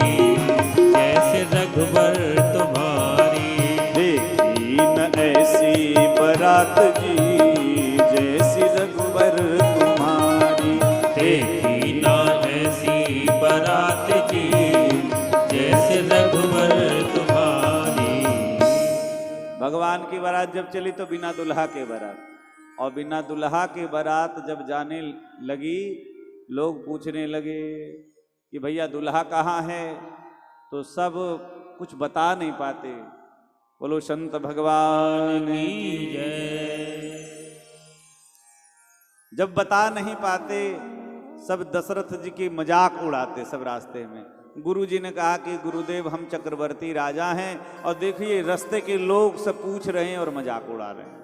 जैसे रघुवर तुम्हारी। देखी न ऐसी बारात जी जैसी रघुवर तुम्हारी। देखी न ऐसी बारात जी जैसे रघुवर तुम्हारी। भगवान की बारात जब चली तो बिना दुल्हा के बारात, और बिना दुल्हा के बारात जब जाने लगी लोग पूछने लगे कि भैया दुल्हा कहाँ है, तो सब कुछ बता नहीं पाते। बोलो संत भगवान की जय। जब बता नहीं पाते सब दशरथ जी की मजाक उड़ाते सब रास्ते में। गुरु जी ने कहा कि गुरुदेव हम चक्रवर्ती राजा हैं और देखिए रास्ते के लोग सब पूछ रहे हैं और मजाक उड़ा रहे हैं।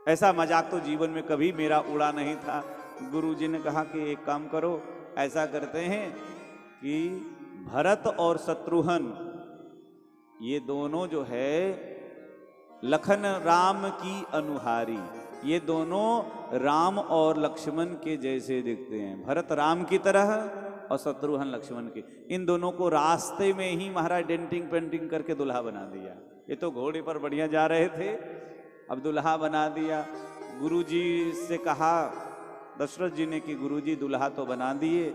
ऐसा मजाक तो जीवन में कभी मेरा उड़ा नहीं था। गुरु जी ने कहा कि एक काम करो, ऐसा करते हैं कि भरत और शत्रुघ्न ये दोनों जो है लखन राम की अनुहारी, ये दोनों राम और लक्ष्मण के जैसे दिखते हैं। भरत राम की तरह और शत्रुघ्न लक्ष्मण के। इन दोनों को रास्ते में ही महाराज डेंटिंग पेंटिंग करके दुल्हा बना दिया। ये तो घोड़े पर बढ़िया जा रहे थे, अब दुल्हा बना दिया। गुरु जी से कहा दशरथ जी ने कि गुरु जी दुल्हा तो बना दिए,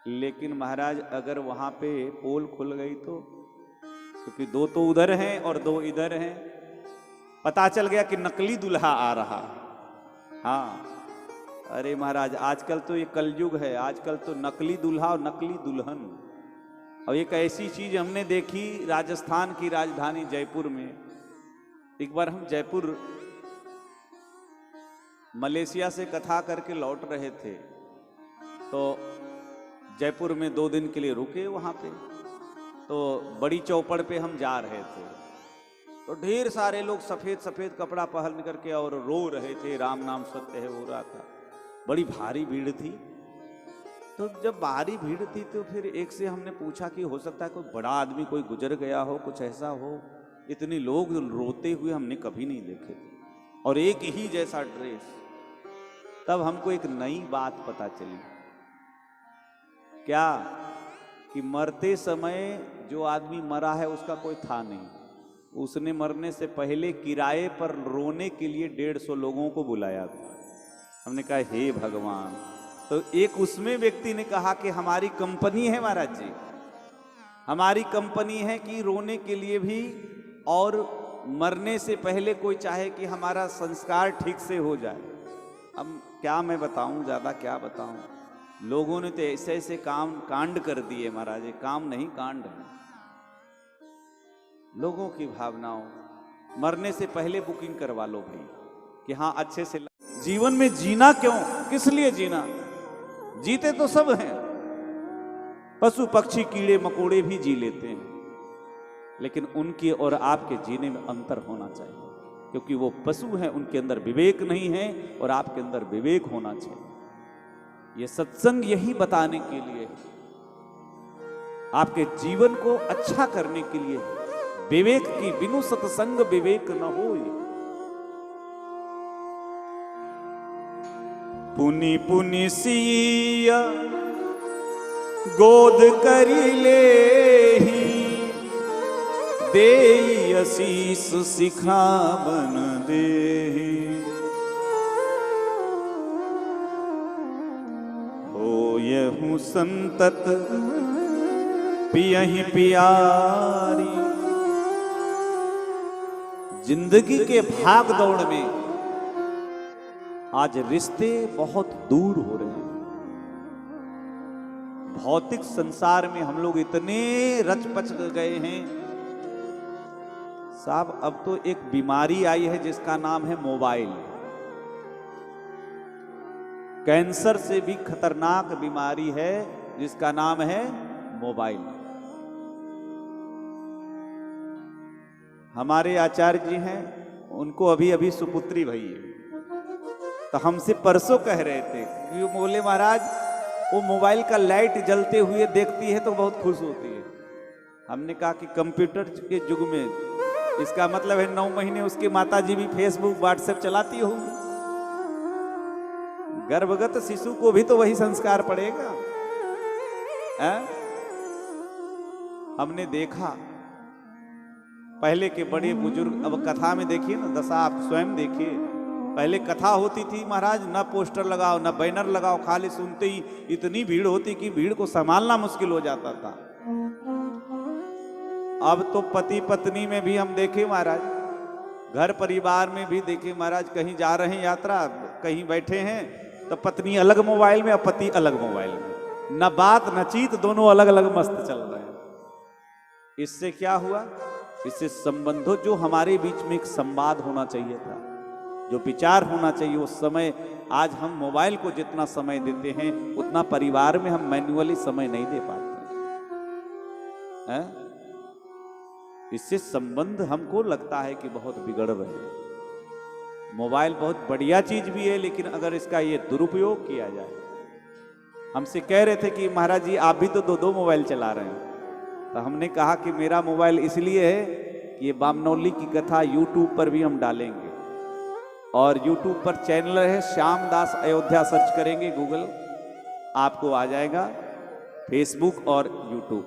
लेकिन महाराज अगर वहाँ पे पोल खुल गई तो, क्योंकि दो तो उधर हैं और दो इधर हैं। पता चल गया कि नकली दुल्हा आ रहा। हाँ, अरे महाराज आजकल तो ये कलयुग है, आजकल तो नकली दुल्हा और नकली दुल्हन। और एक ऐसी चीज हमने देखी राजस्थान की राजधानी जयपुर में। एक बार हम जयपुर मलेशिया से कथा करके लौट रहे थे, तो जयपुर में 2 दिन के लिए रुके वहाँ पे। तो बड़ी चौपड़ पे हम जा रहे थे, तो ढेर सारे लोग सफ़ेद सफ़ेद कपड़ा पहन करके और रो रहे थे, राम नाम सत्य है हो रहा था। बड़ी भारी भीड़ थी। तो जब भारी भीड़ थी तो फिर एक से हमने पूछा कि हो सकता है कोई बड़ा आदमी कोई गुजर गया हो, कुछ ऐसा हो। इतने लोग रोते हुए हमने कभी नहीं देखे थे, और एक ही जैसा ड्रेस। तब हमको एक नई बात पता चली। क्या? कि मरते समय जो आदमी मरा है उसका कोई था नहीं। उसने मरने से पहले किराए पर रोने के लिए 150 लोगों को बुलाया था। हमने कहा हे भगवान। तो एक उसमें व्यक्ति ने कहा कि हमारी कंपनी है महाराज जी, हमारी कंपनी है कि रोने के लिए भी और मरने से पहले कोई चाहे कि हमारा संस्कार ठीक से हो जाए। अब क्या मैं बताऊं, ज़्यादा क्या बताऊं। लोगों ने तो ऐसे ऐसे काम कांड कर दिए महाराज, काम नहीं कांड है। लोगों की भावनाओं, मरने से पहले बुकिंग करवा लो भाई कि हाँ अच्छे से। जीवन में जीना क्यों, किस लिए जीना? जीते तो सब हैं, पशु पक्षी कीड़े मकोड़े भी जी लेते हैं, लेकिन उनके और आपके जीने में अंतर होना चाहिए। क्योंकि वो पशु हैं, उनके अंदर विवेक नहीं है और आपके अंदर विवेक होना चाहिए। ये सत्संग यही बताने के लिए है, आपके जीवन को अच्छा करने के लिए है। विवेक की बिनु सत्संग विवेक न होए। पुनि पुनि सिया गोद करी लेहि, देई असीस सिखावन देहि। होयहु संतत पियहि पियारी। जिंदगी के भाग दौड़ में आज रिश्ते बहुत दूर हो रहे हैं। भौतिक संसार में हम लोग इतने रच पच गए हैं साहब। अब तो एक बीमारी आई है जिसका नाम है मोबाइल। कैंसर से भी खतरनाक बीमारी है जिसका नाम है मोबाइल। हमारे आचार्य जी हैं, उनको अभी अभी सुपुत्री भई है, तो हमसे परसों कह रहे थे कि वो बोले महाराज वो मोबाइल का लाइट जलते हुए देखती है तो बहुत खुश होती है। हमने कहा कि कंप्यूटर के युग में इसका मतलब है 9 महीने उसकी माताजी भी फेसबुक व्हाट्सएप चलाती होंगी। गर्भगत शिशु को भी तो वही संस्कार पड़ेगा। हमने देखा पहले के बड़े बुजुर्ग, अब कथा में देखिए ना, दशा आप स्वयं देखिए। पहले कथा होती थी महाराज, न पोस्टर लगाओ न बैनर लगाओ, खाली सुनते ही इतनी भीड़ होती कि भीड़ को संभालना मुश्किल हो जाता था। अब तो पति पत्नी में भी हम देखे महाराज, घर परिवार में भी देखे महाराज, कहीं जा रहे हैं यात्रा, कहीं बैठे हैं तो पत्नी अलग मोबाइल में और पति अलग मोबाइल में, न बात न चीत, दोनों अलग अलग मस्त चल रहे हैं। इससे क्या हुआ? इससे संबंधों, जो हमारे बीच में एक संवाद होना चाहिए था, जो विचार होना चाहिए, वो समय आज हम मोबाइल को जितना समय देते हैं उतना परिवार में हम मैन्युअली समय नहीं दे पाते हैं। इससे संबंध हमको लगता है कि बहुत बिगड़ रहे हैं। मोबाइल बहुत बढ़िया चीज भी है, लेकिन अगर इसका ये दुरुपयोग किया जाए। हमसे कह रहे थे कि महाराज जी आप भी तो 2-2 मोबाइल चला रहे हैं। तो हमने कहा कि मेरा मोबाइल इसलिए है कि ये बामनौली की कथा यूट्यूब पर भी हम डालेंगे, और यूट्यूब पर चैनल है श्याम दास अयोध्या, सर्च करेंगे गूगल आपको आ जाएगा, फेसबुक और यूट्यूब।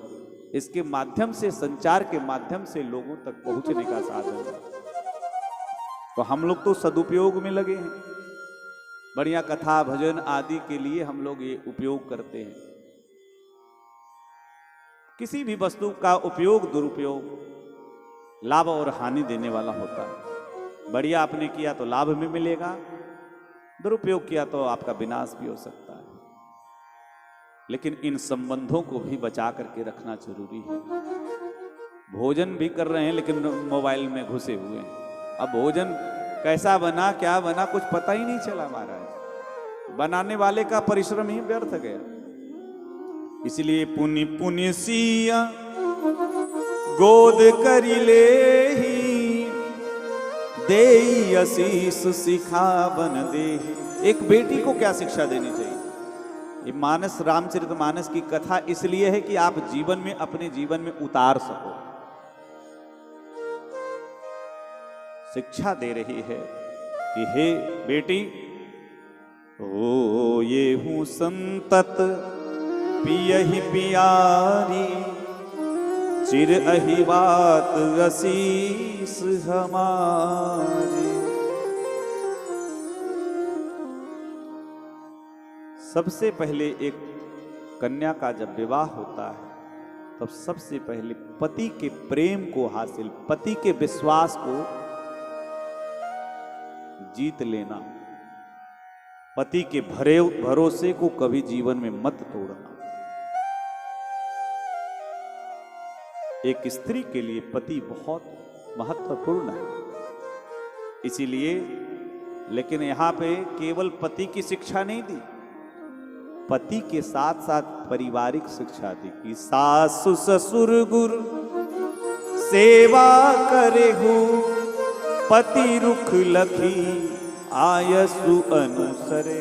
इसके माध्यम से, संचार के माध्यम से लोगों तक पहुंचने का साधन है। तो हम लोग तो सदुपयोग में लगे हैं, बढ़िया कथा भजन आदि के लिए हम लोग ये उपयोग करते हैं। किसी भी वस्तु का उपयोग दुरुपयोग लाभ और हानि देने वाला होता है। बढ़िया आपने किया तो लाभ में मिलेगा, दुरुपयोग किया तो आपका विनाश भी हो सकता है। लेकिन इन संबंधों को भी बचा करके रखना जरूरी है। भोजन भी कर रहे हैं लेकिन मोबाइल में घुसे हुए हैं। अब भोजन कैसा बना, क्या बना, कुछ पता ही नहीं चला महाराज। बनाने वाले का परिश्रम ही व्यर्थ गया। इसलिए पुनि पुनि सिया गोद करी लेहि, देई असीस सिखावन देहि। एक बेटी को क्या शिक्षा देनी चाहिए? ये मानस, रामचरितमानस की कथा इसलिए है कि आप जीवन में, अपने जीवन में उतार सको। शिक्षा दे रही है कि हे बेटी, ओ ये हूं संतत पियहि पियारी, चिर अहिवात असीस हमारी। सबसे पहले एक कन्या का जब विवाह होता है तब सबसे पहले पति के प्रेम को हासिल, पति के विश्वास को जीत लेना, पति के भरोसे को कभी जीवन में मत तोड़ना। एक स्त्री के लिए पति बहुत महत्वपूर्ण है। इसीलिए, लेकिन यहां पे केवल पति की शिक्षा नहीं दी, पति के साथ साथ पारिवारिक शिक्षा दी कि सासु ससुर गुरु सेवा करे हूँ, पति रुख लखी आयसु अनुसरे।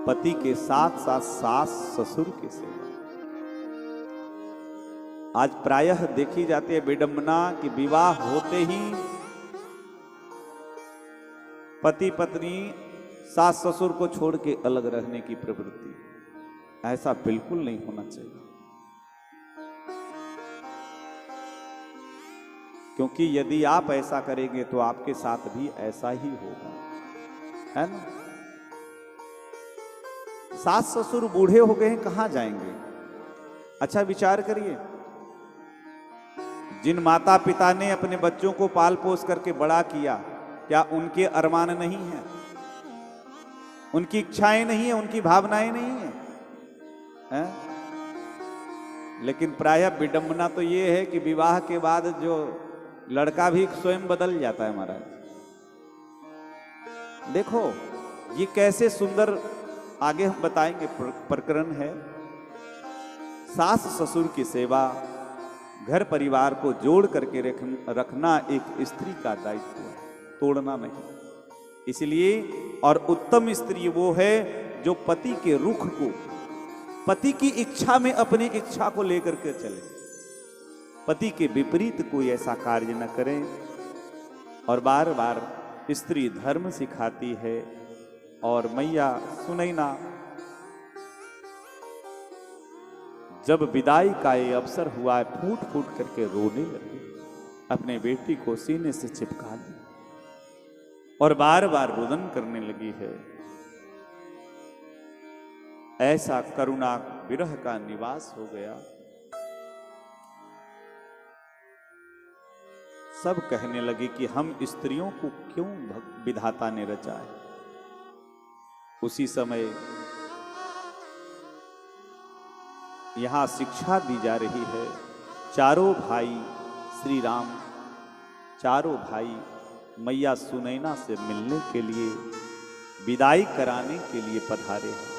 पति के साथ साथ सास ससुर के सेवा। आज प्रायः देखी जाती है विडंबना कि विवाह होते ही पति पत्नी सास ससुर को छोड़ के अलग रहने की प्रवृत्ति। ऐसा बिल्कुल नहीं होना चाहिए, क्योंकि यदि आप ऐसा करेंगे तो आपके साथ भी ऐसा ही होगा, है ना। सास ससुर बूढ़े हो गए हैं, कहां जाएंगे? अच्छा विचार करिए, जिन माता पिता ने अपने बच्चों को पाल पोस करके बड़ा किया, क्या उनके अरमान नहीं है, उनकी इच्छाएं नहीं है, उनकी भावनाएं नहीं है, है? लेकिन प्रायः विडंबना तो ये है कि विवाह के बाद जो लड़का भी स्वयं बदल जाता है महाराज। देखो ये कैसे सुंदर, आगे हम बताएंगे प्रकरण है। सास ससुर की सेवा, घर परिवार को जोड़ करके रखना एक स्त्री का दायित्व है, तोड़ना नहीं। इसलिए और उत्तम स्त्री वो है जो पति के रुख को, पति की इच्छा में अपनी इच्छा को लेकर के चले, पति के विपरीत कोई ऐसा कार्य न करे। और बार बार स्त्री धर्म सिखाती है। और मैया सुनैना जब विदाई का ये अवसर हुआ, फूट फूट करके रोने लगी, अपने बेटी को सीने से चिपका ली और बार बार रुदन करने लगी है। ऐसा करुणा विरह का निवास हो गया। सब कहने लगे कि हम स्त्रियों को क्यों विधाता ने रचा है। उसी समय यहां शिक्षा दी जा रही है। चारों भाई श्री राम, चारों भाई मैया सुनैना से मिलने के लिए, विदाई कराने के लिए पधारे हैं।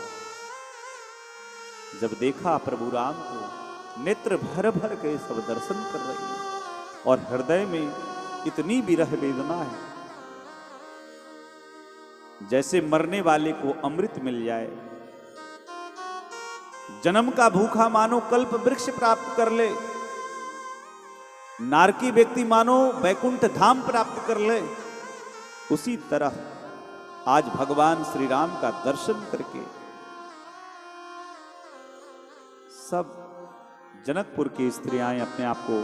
जब देखा प्रभु राम को, नेत्र भर भर के सब दर्शन कर रही है और हृदय में इतनी विरह वेदना है, जैसे मरने वाले को अमृत मिल जाए, जन्म का भूखा मानो कल्प वृक्ष प्राप्त कर ले, नारकी व्यक्ति मानो वैकुंठ धाम प्राप्त कर ले। उसी तरह आज भगवान श्री राम का दर्शन करके सब जनकपुर की स्त्रियां अपने आप को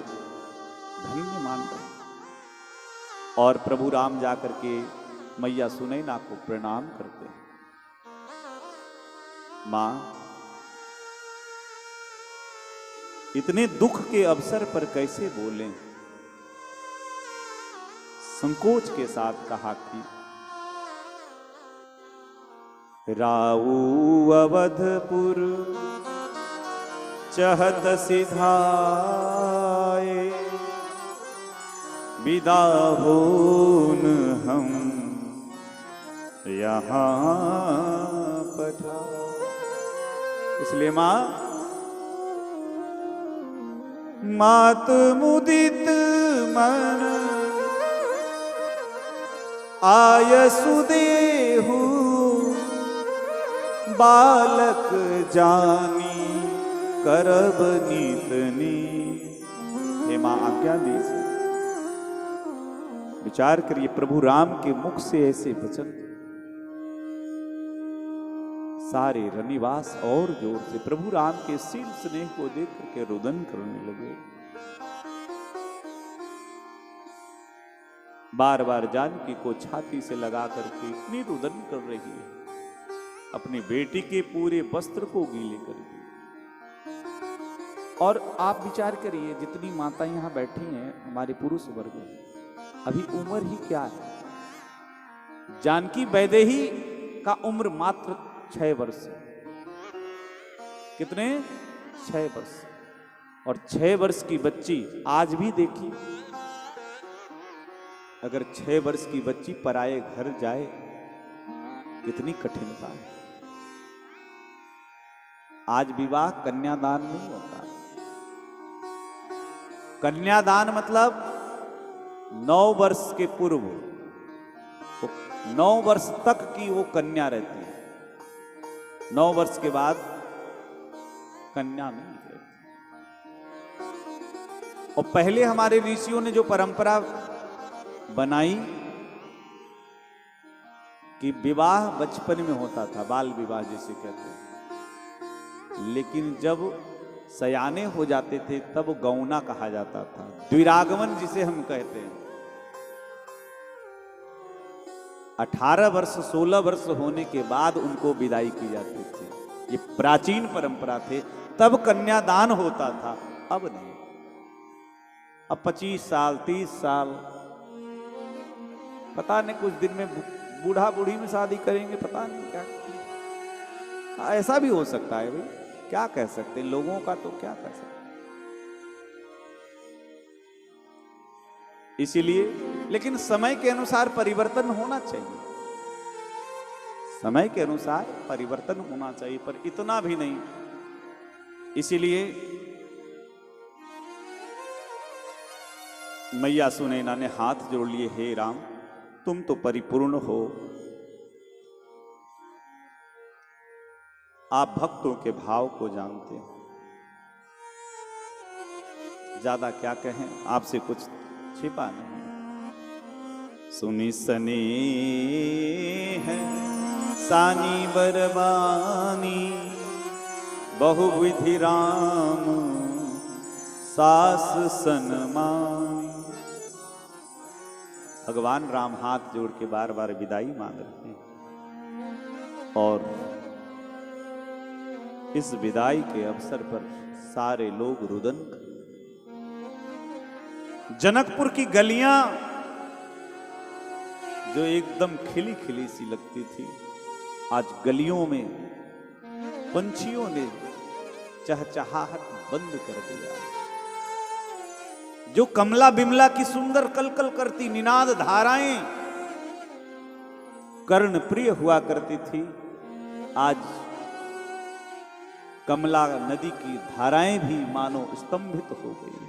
धन्य मान रही और प्रभु राम जाकर के मैया सुनैना को प्रणाम करते हैं। मां, इतने दुख के अवसर पर कैसे बोलें? संकोच के साथ कहा कि राऊ अवधपुर चहत सिधाए, विदा होन हम यहाँ पठा। इसलिए मां, मात मुदित मन आयसु देहु, बालक जानी करब नीतनी। हे मां आज्ञा दीजिए। विचार करिए, प्रभु राम के मुख से ऐसे वचन, सारे रनिवास और जोर से प्रभु राम के शील स्नेह को देख करके रुदन करने लगे। बार बार जानकी को छाती से लगा करके इतनी रुदन कर रही है, अपनी बेटी के पूरे वस्त्र को गीले कर दिए। और आप विचार करिए, जितनी माता यहां बैठी हैं हमारे पुरुष वर्ग में, अभी उम्र ही क्या है? जानकी वैदेही का उम्र मात्र 6 वर्ष है। कितने? 6 वर्ष। और 6 वर्ष की बच्ची आज भी देखिए, अगर 6 वर्ष की बच्ची पराये घर जाए कितनी कठिनता है। आज विवाह कन्यादान नहीं होता, कन्यादान मतलब 9 वर्ष के पूर्व, तो 9 वर्ष तक की वो कन्या रहती है, 9 वर्ष के बाद कन्या नहीं रहती। और पहले हमारे ऋषियों ने जो परंपरा बनाई कि विवाह बचपन में होता था, बाल विवाह जिसे कहते हैं, लेकिन जब सयाने हो जाते थे तब गौना कहा जाता था, द्विरागमन जिसे हम कहते हैं। 18 वर्ष 16 वर्ष होने के बाद उनको विदाई की जाती थी। ये प्राचीन परंपरा थे, तब कन्यादान होता था, अब नहीं। अब 25 साल 30 साल, पता नहीं कुछ दिन में बूढ़ा बूढ़ी में शादी करेंगे, पता नहीं क्या। ऐसा भी हो सकता है भाई, क्या कह सकते हैं, लोगों का तो क्या कह सकते। इसीलिए, लेकिन समय के अनुसार परिवर्तन होना चाहिए, समय के अनुसार परिवर्तन होना चाहिए, पर इतना भी नहीं। इसीलिए मैया सुनैना ने हाथ जोड़ लिए, हे राम तुम तो परिपूर्ण हो, आप भक्तों के भाव को जानते हो, ज्यादा क्या कहें, आपसे कुछ छिपा नहीं। सुनी सनी है सानी बरबानी, बहुविधि राम सास सनमानी। भगवान राम हाथ जोड़ के बार बार विदाई मांग रहे हैं, और इस विदाई के अवसर पर सारे लोग रुदन। जनकपुर की गलियां जो एकदम खिली खिली सी लगती थी, आज गलियों में पंछियों ने चहचहाहट बंद कर दिया। जो कमला बिमला की सुंदर कलकल करती निनाद धाराएं कर्ण प्रिय हुआ करती थी, आज कमला नदी की धाराएं भी मानो स्तंभित हो गई।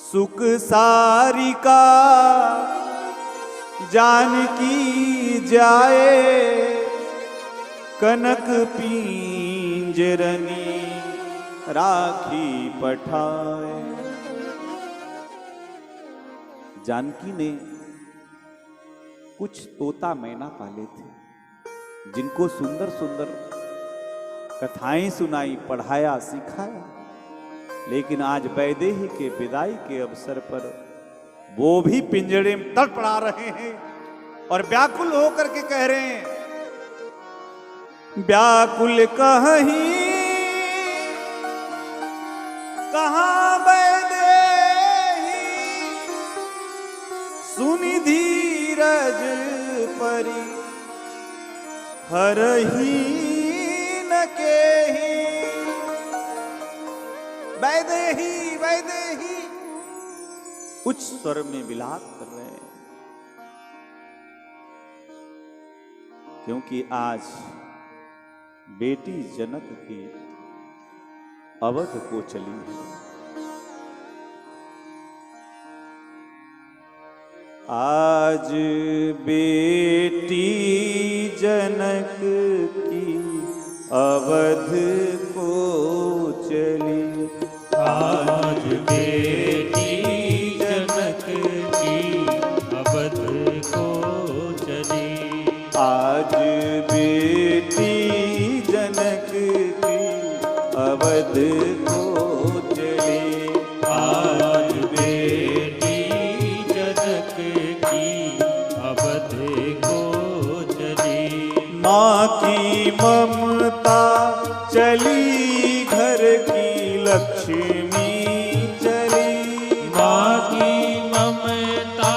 सुख सारिका जानकी जाए, कनक पींजरनी राखी पठाए। जानकी ने कुछ तोता मैना पाले थे, जिनको सुंदर सुंदर कथाएं सुनाई, पढ़ाया, सिखाया, लेकिन आज वैदेही के विदाई के अवसर पर वो भी पिंजड़े में तड़पड़ा रहे हैं और व्याकुल होकर के कह रहे हैं, व्याकुल कहीं कहाँ वैदेही, सुनि धीरज परी हरही न केही। वैदेही वैदेही उच्च स्वर में विलाप कर रहे हैं, क्योंकि आज बेटी जनक की अवध को चली है। आज बेटी जनक की अवध को चली, आज बेटी जनक की अवध को चली। आज बेटी जनक की अवध को चली। आज बेटी जनक की अवध को चली। माँ की ममता चली, घर की लक्ष्मी चली। माँ की ममता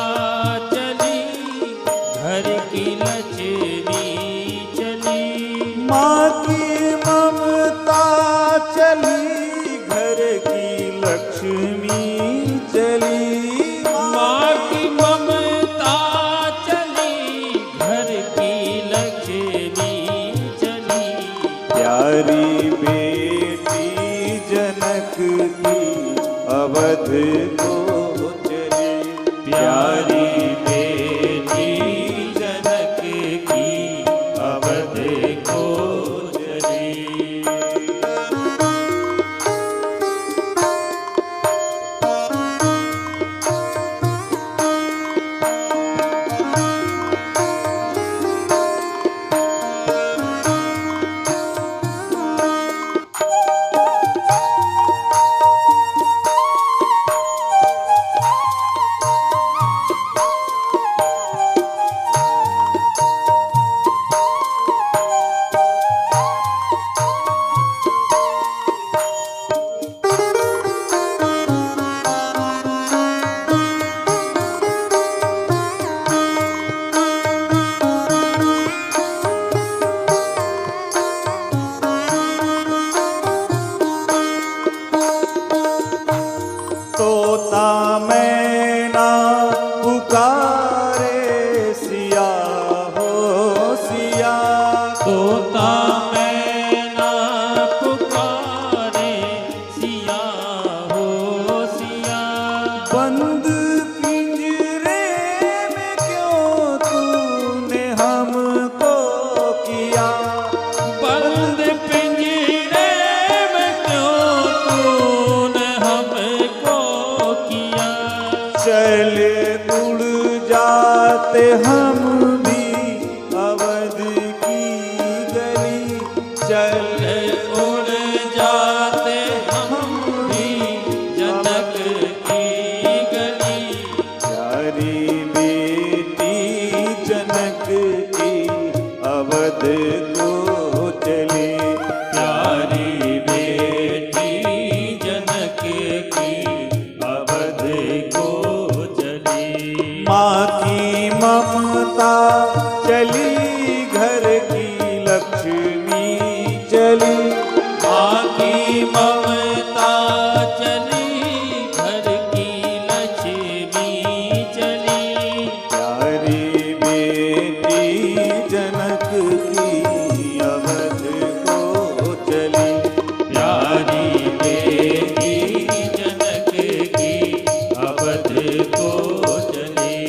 चली, घर की लक्ष्मी चली। माँ की ममता चली, घर की लक्ष्मी चली। माँ की ममता चली, घर की लक्ष्मी चली। प्यारी बेटी जन हम भी अवध की गली, चल उड़ जाते हम भी जनक की गली। प्यारी बेटी जनक की अवध को चली, प्यारी बेटी जनक की अवध को चली। माँ की ममता चली घर की लक्ष्मी चली, माँ की ममता चली घर की लक्ष्मी चली। प्यारी बेटी जनक की अवध को चली, प्यारी बेटी जनक की अवध को चली।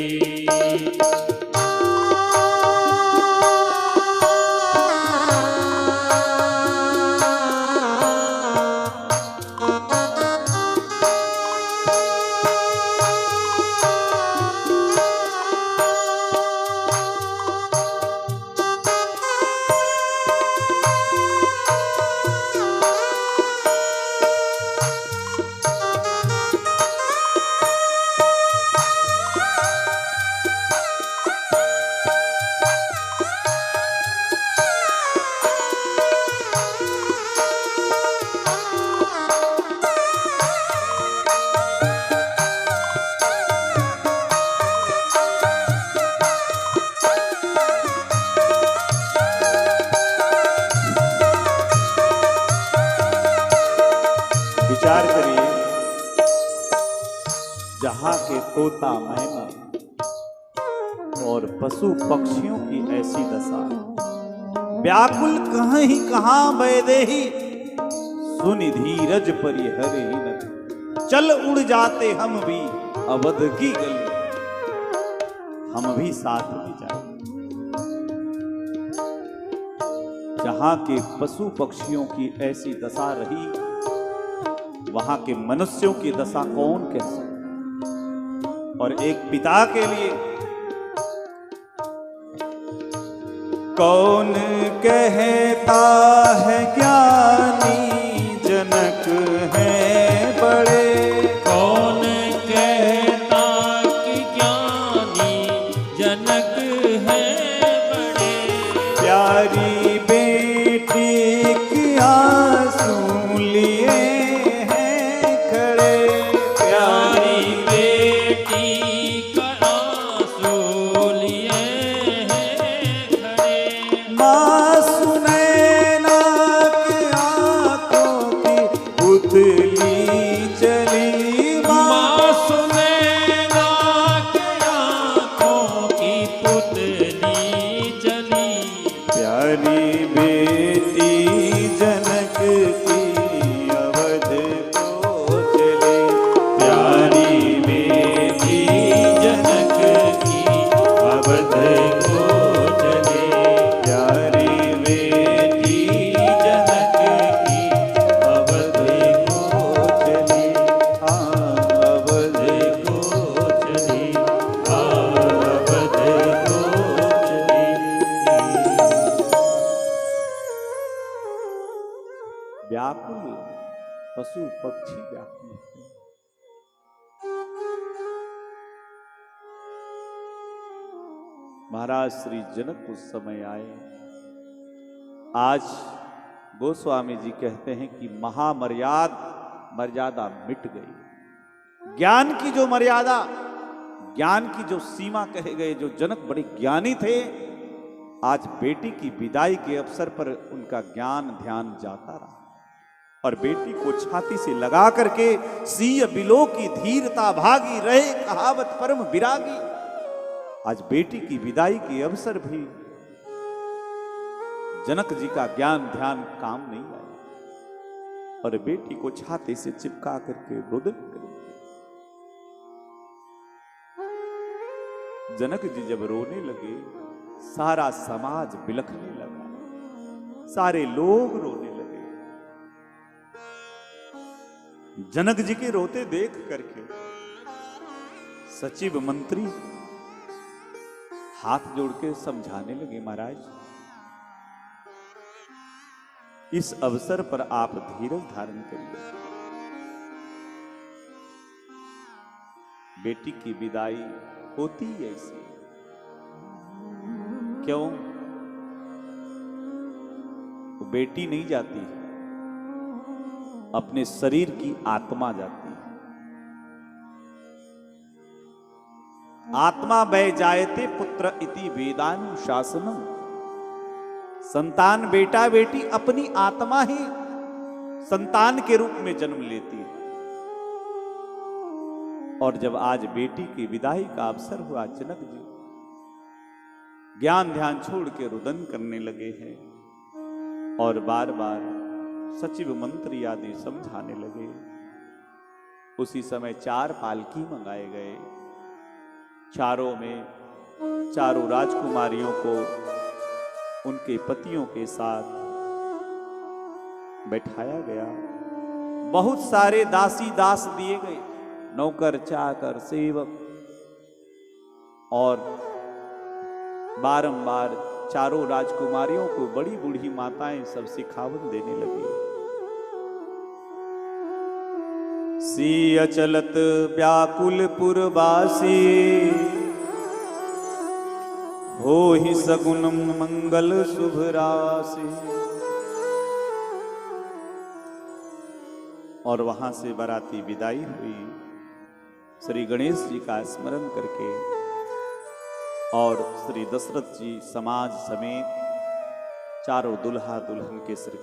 विचार करिए, जहां के तोता मैना और पशु पक्षियों की ऐसी दशा, व्याकुल कहाँ ही कहाँ वैदेही, सुनि धीरज परिहर ही न, चल उड़ जाते हम भी अवध की गली, हम भी साथ में जाए। जहां के पशु पक्षियों की ऐसी दशा रही, वहां के मनुष्यों की दशा कौन कह सकता। और एक पिता के लिए कौन कहता है ज्ञानी जनक है बड़े, कौन कहता कि ज्ञानी जनक है बड़े। प्यारी बेटी की आंसू लिए हैं खड़े, प्यारी बेटी का आंसू लिए हैं खड़े। माँ सुनैना की आंखों की पुतली चली, माँ सुनैना के आँखों की पुतली चली। प्यारी बेटी जनक की अवध को चली, प्यारी बेटी जनक की अवध को चली। प्यारी बेटी जनक की अवध को चली, हाँ अवध को चली, अवध को चली। व्याकुल पशु पक्षी व्याकुल होते हैं। महाराज श्री जनक उस समय आए। आज गोस्वामी जी कहते हैं कि मर्यादा मिट गई। ज्ञान की जो मर्यादा, ज्ञान की जो सीमा कहे गए, जो जनक बड़े ज्ञानी थे, आज बेटी की विदाई के अवसर पर उनका ज्ञान ध्यान जाता रहा और बेटी को छाती से लगा करके सीय बिलो की धीरता भागी रहे कहावत परम विरागी। आज बेटी की विदाई के अवसर भी जनक जी का ज्ञान ध्यान काम नहीं आया और बेटी को छाती से चिपका करके रुदन कर। जनक जी जब रोने लगे, सारा समाज बिलखने लगा, सारे लोग रोने लगे। जनक जी के रोते देख करके सचिव मंत्री हाथ जोड़ के समझाने लगे, महाराज इस अवसर पर आप धीरज धारण करिए। बेटी की विदाई होती ऐसी, क्यों? वो बेटी नहीं जाती है, अपने शरीर की आत्मा जाती है। आत्मा वै जायते पुत्र इति वेदानुशासनम। संतान बेटा बेटी अपनी आत्मा ही संतान के रूप में जन्म लेती है। और जब आज बेटी की विदाई का अवसर हुआ, जनक जी ज्ञान ध्यान छोड़ के रुदन करने लगे हैं और बार बार सचिव मंत्री आदि समझाने लगे। उसी समय 4 पालकी मंगाए गए, चारों में चारों राजकुमारियों को उनके पतियों के साथ बैठाया गया। बहुत सारे दासी दास दिए गए, नौकर चाकर सेवक, और बारंबार चारों राजकुमारियों को बड़ी बूढ़ी माताएं सब सिखावन देने लगी। सिय चलत व्याकुल पुरवासी, हो ही सगुन मंगल शुभ राशि। और वहां से बाराती विदाई हुई, श्री गणेश जी का स्मरण करके, और श्री दशरथ जी समाज समेत चारों दुल्हा दुल्हन के सिर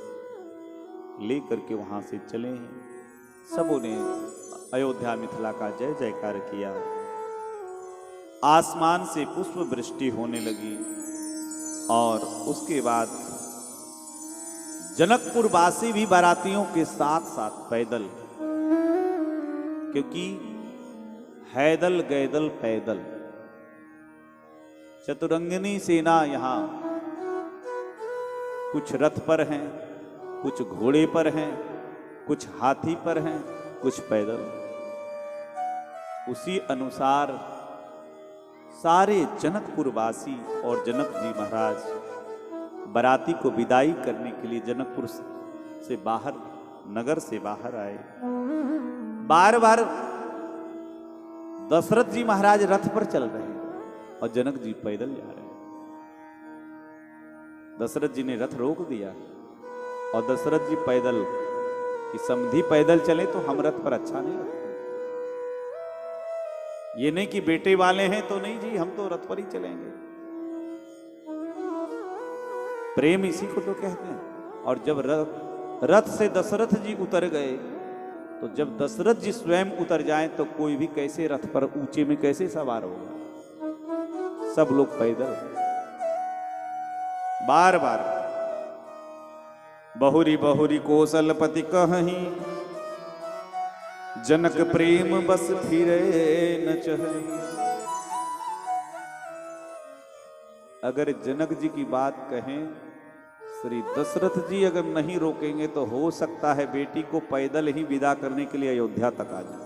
लेकर के वहां से चले। सबों ने अयोध्या मिथिला का जय जयकार किया। आसमान से पुष्प वृष्टि होने लगी और उसके बाद जनकपुर वासी भी बारातियों के साथ साथ पैदल, क्योंकि हैदल गैदल पैदल, चतुरंगिनी सेना यहां कुछ रथ पर हैं, कुछ घोड़े पर हैं, कुछ हाथी पर हैं, कुछ पैदल। उसी अनुसार सारे जनकपुर वासी और जनक जी महाराज बाराती को विदाई करने के लिए जनकपुर से बाहर, नगर से बाहर आए। बार बार दशरथ जी महाराज रथ पर चल रहे हैं और जनक जी पैदल जा रहे हैं। दशरथ जी ने रथ रोक दिया और दशरथ जी पैदल कि समधी पैदल चले तो हम रथ पर अच्छा नहीं लगता। ये नहीं कि बेटे वाले हैं तो नहीं जी, हम तो रथ पर ही चलेंगे। प्रेम इसी को तो कहते हैं। और जब रथ से दशरथ जी उतर गए, तो जब दशरथ जी स्वयं उतर जाएं तो कोई भी कैसे रथ पर ऊंचे में कैसे सवार होगा? सब लोग पैदल। बार बार बहुरी बहुरी कौशलपति कहीं, जनक प्रेम बस फिरे न चहे। अगर जनक जी की बात कहें, श्री दशरथ जी अगर नहीं रोकेंगे तो हो सकता है बेटी को पैदल ही विदा करने के लिए अयोध्या तक आ जाए।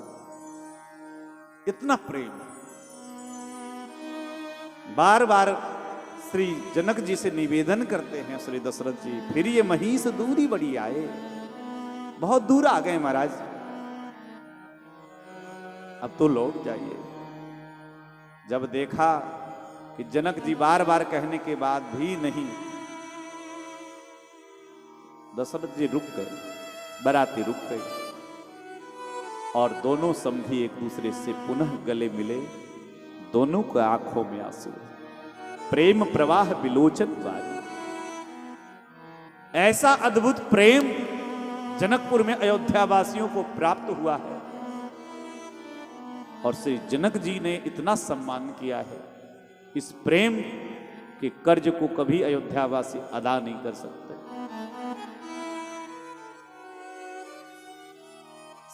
इतना प्रेम। बार बार श्री जनक जी से निवेदन करते हैं श्री दशरथ जी, फिर ये महिष दूरी बड़ी आए, बहुत दूर आ गए महाराज, अब तो लौट जाइए। जब देखा कि जनक जी बार बार कहने के बाद भी नहीं, दशरथ जी रुक गए, बाराती रुक गई और दोनों समधी एक दूसरे से पुनः गले मिले। दोनों को आंखों में आंसू, प्रेम प्रवाह विलोचन वाली। ऐसा अद्भुत प्रेम जनकपुर में अयोध्या वासियों को प्राप्त हुआ है और श्री जनक जी ने इतना सम्मान किया है। इस प्रेम के कर्ज को कभी अयोध्या वासी अदा नहीं कर सकते।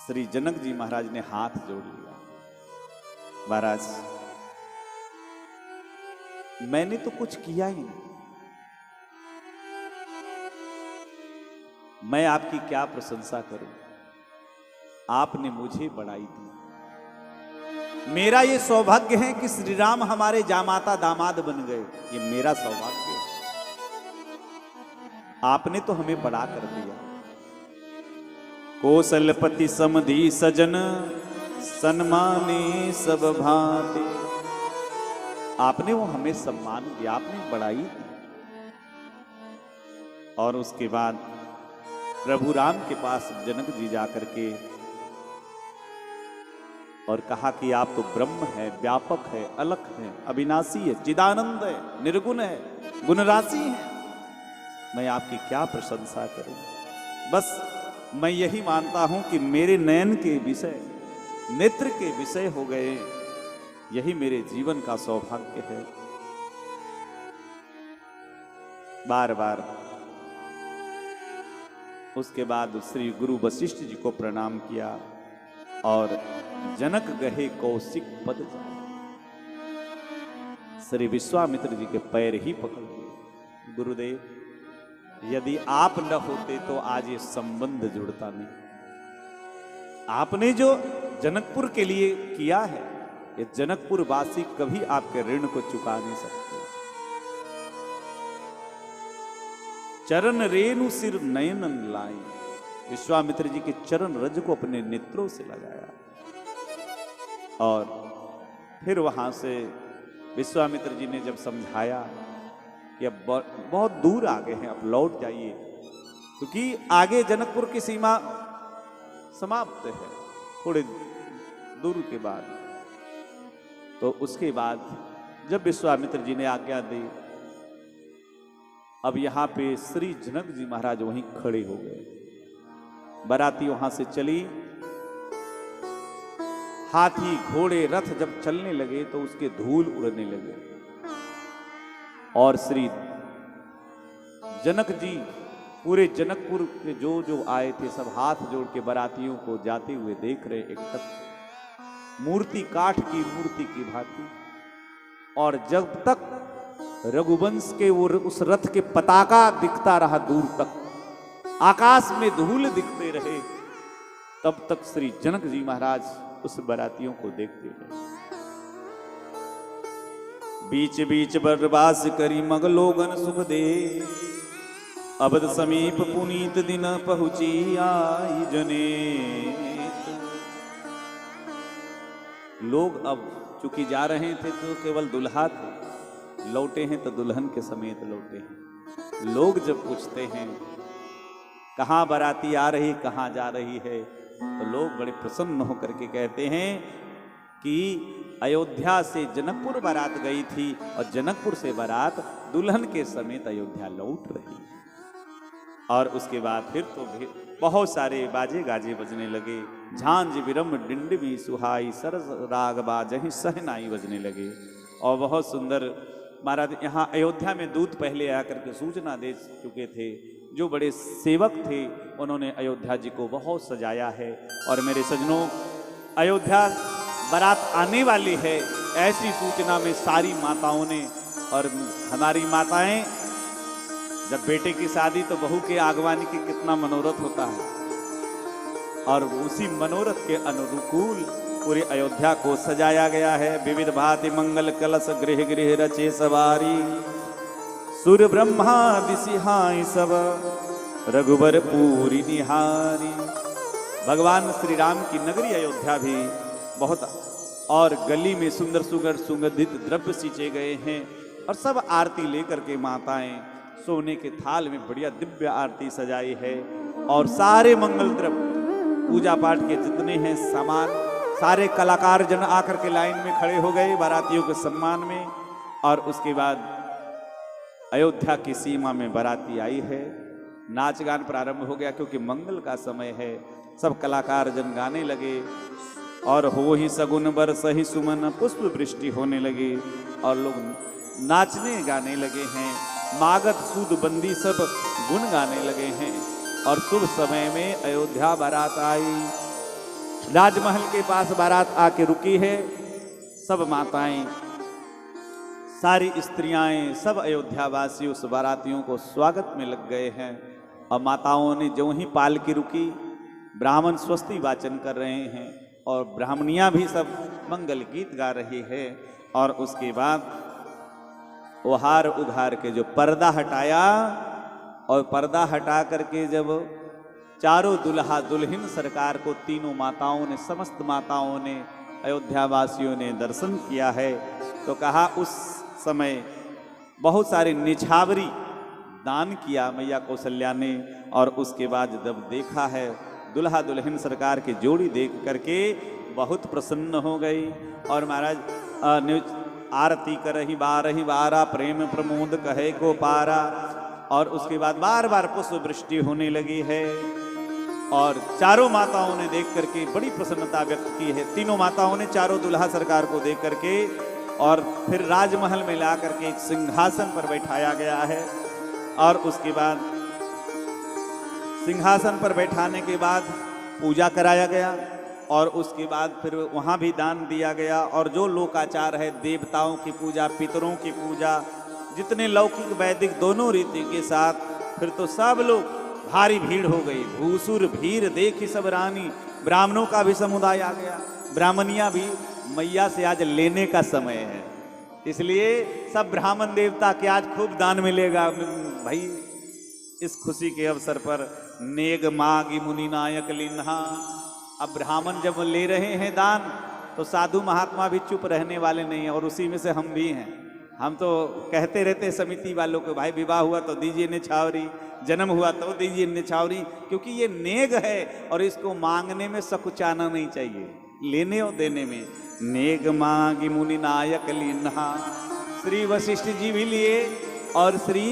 श्री जनक जी महाराज ने हाथ जोड़ लिया, महाराज मैंने तो कुछ किया ही नहीं, मैं आपकी क्या प्रशंसा करूं? आपने मुझे बढ़ाई दी, मेरा ये सौभाग्य है कि श्री राम हमारे जामाता दामाद बन गए, ये मेरा सौभाग्य है। आपने तो हमें बड़ा कर दिया। कौशलपति समधि सजन सन्माने सब भांति, आपने वो हमें सम्मान दिया, आपने बड़ाई दी। और उसके बाद प्रभु राम के पास जनक जी जाकर के और कहा कि आप तो ब्रह्म है, व्यापक है, अलख है, अविनाशी है, चिदानंद है, निर्गुण है, गुणराशि है। मैं आपकी क्या प्रशंसा करूं। बस मैं यही मानता हूं कि मेरे नयन के विषय, नेत्र के विषय हो गए, यही मेरे जीवन का सौभाग्य है। बार बार उसके बाद श्री गुरु वशिष्ठ जी को प्रणाम किया और जनक गहे कौशिक पद जाए, श्री विश्वामित्र जी के पैर ही पकड़ लिए। गुरुदेव, यदि आप न होते तो आज ये संबंध जुड़ता नहीं। आपने जो जनकपुर के लिए किया है, ये जनकपुर वासी कभी आपके ऋण को चुका नहीं सकते। चरण रेणु सिर नयनन लाई, विश्वामित्र जी के चरण रज को अपने नेत्रों से लगाया। और फिर वहां से विश्वामित्र जी ने जब समझाया कि अब बहुत दूर आ गए हैं, अब लौट जाइए, क्योंकि आगे जनकपुर की सीमा समाप्त है थोड़े दूर के बाद। तो उसके बाद जब विश्वामित्र जी ने आज्ञा दी, अब यहां पे श्री जनक जी महाराज वहीं खड़े हो गए। बाराती वहां से चली, हाथी घोड़े रथ जब चलने लगे तो उसके धूल उड़ने लगे और श्री जनक जी पूरे जनकपुर के जो जो आए थे सब हाथ जोड़ के बारातियों को जाते हुए देख रहे, एकदम मूर्ति काठ की मूर्ति की भांति। और जब तक रघुवंश के वो उस रथ के पताका दिखता रहा दूर तक, आकाश में धूल दिखते रहे, तब तक श्री जनक जी महाराज उस बारातियों को देखते रहे। बीच बीच बरबास करी मगलोगन सुख दे, अबद समीप पुनीत दिन पहुंची आई जने। लोग अब चूंकि जा रहे थे तो केवल दुल्हा थे, लौटे हैं तो दुल्हन के समेत लौटे हैं। लोग जब पूछते हैं कहाँ बाराती आ रही, कहाँ जा रही है, तो लोग बड़े प्रसन्न होकर के कहते हैं कि अयोध्या से जनकपुर बारात गई थी और जनकपुर से बारात दुल्हन के समेत अयोध्या लौट रही है। और उसके बाद फिर तो बहुत सारे बाजे गाजे बजने लगे, झांझ विरम डिंडवी सुहाई सरस राग बाजहि सहनाई बजने लगे। और बहुत सुंदर महाराज यहाँ अयोध्या में दूत पहले आकर के सूचना दे चुके थे, जो बड़े सेवक थे उन्होंने अयोध्या जी को बहुत सजाया है। और मेरे सजनों, अयोध्या बारात आने वाली है, ऐसी सूचना में सारी माताओं ने, और हमारी माताएं जब बेटे की शादी तो बहू के आगवानी की कितना मनोरथ होता है, और उसी मनोरथ के अनुकूल पूरी अयोध्या को सजाया गया है। विविध भांति मंगल कलश गृह गृह रचे सवारी, सुर ब्रह्मा दिसिहाई सब रघुबर पूरी निहारी। भगवान श्री राम की नगरी अयोध्या भी बहुत, और गली में सुंदर सुंदर सुगंधित द्रव्य सींचे गए हैं, और सब आरती लेकर के माताएं सोने के थाल में बढ़िया दिव्य आरती सजाई है। और सारे मंगल द्रव्य पूजा पाठ के जितने हैं सामान, सारे कलाकार जन आकर के लाइन में खड़े हो गए बारातियों के सम्मान में। और उसके बाद अयोध्या की सीमा में बाराती आई है, नाच गान प्रारंभ हो गया, क्योंकि मंगल का समय है। सब कलाकार जन गाने लगे, और हो ही सगुन बरस ही सुमन पुष्प वृष्टि होने लगी, और लोग नाचने गाने लगे हैं। मागध सूद बंदी सब गुण गाने लगे हैं। और शुभ समय में अयोध्या बारात आई, राजमहल के पास बारात आके रुकी है। सब माताएं, सारी स्त्रियां, सब अयोध्यावासी उस बारातियों को स्वागत में लग गए हैं। और माताओं ने जो ही पालकी रुकी, ब्राह्मण स्वस्ति वाचन कर रहे हैं, और ब्राह्मणियां भी सब मंगल गीत गा रही है। और उसके बाद वो हार उघार के जो पर्दा हटाया, और पर्दा हटा करके जब चारों दुल्हा दुल्हन सरकार को तीनों माताओं ने, समस्त माताओं ने, अयोध्या वासियों ने दर्शन किया है, तो कहा उस समय बहुत सारे निछावरी दान किया मैया कौशल्या ने। और उसके बाद जब देखा है दुल्हा दुल्हन सरकार की जोड़ी देख करके बहुत प्रसन्न हो गई। और महाराज आरती करही बारही बारा, प्रेम प्रमोद कहे को पारा। और उसके बाद बार बार पुष्प वृष्टि होने लगी है। और चारों माताओं ने देख करके बड़ी प्रसन्नता व्यक्त की है। तीनों माताओं ने चारों दुल्हा सरकार को देख करके, और फिर राजमहल में ला करके एक सिंहासन पर बैठाया गया है। और उसके बाद सिंहासन पर बैठाने के बाद पूजा कराया गया, और उसके बाद फिर वहाँ भी दान दिया गया। और जो लोकाचार है, देवताओं की पूजा, पितरों की पूजा, जितने लौकिक वैदिक दोनों रीति के साथ, फिर तो सब लोग भारी भीड़ हो गई। भूसुर भीड़ देखी सब रानी, ब्राह्मणों का भी समुदाय आ गया। ब्राह्मणियां भी, मैया से आज लेने का समय है, इसलिए सब ब्राह्मण देवता के आज खूब दान मिलेगा भाई। इस खुशी के अवसर पर नेग मागी मुनि नायक लिन्हा। अब ब्राह्मण जब ले रहे हैं दान, तो साधु महात्मा भी चुप रहने वाले नहीं हैं, और उसी में से हम भी हैं। हम तो कहते रहते समिति वालों को, भाई विवाह हुआ तो दीजिए निछावरी, जन्म हुआ तो दीजिए निछावरी, क्योंकि ये नेग है और इसको मांगने में सकुचाना नहीं चाहिए, लेने और देने में। नेग मांगी मुनि नायक लिन्हा। श्री वशिष्ठ जी भी लिए, और श्री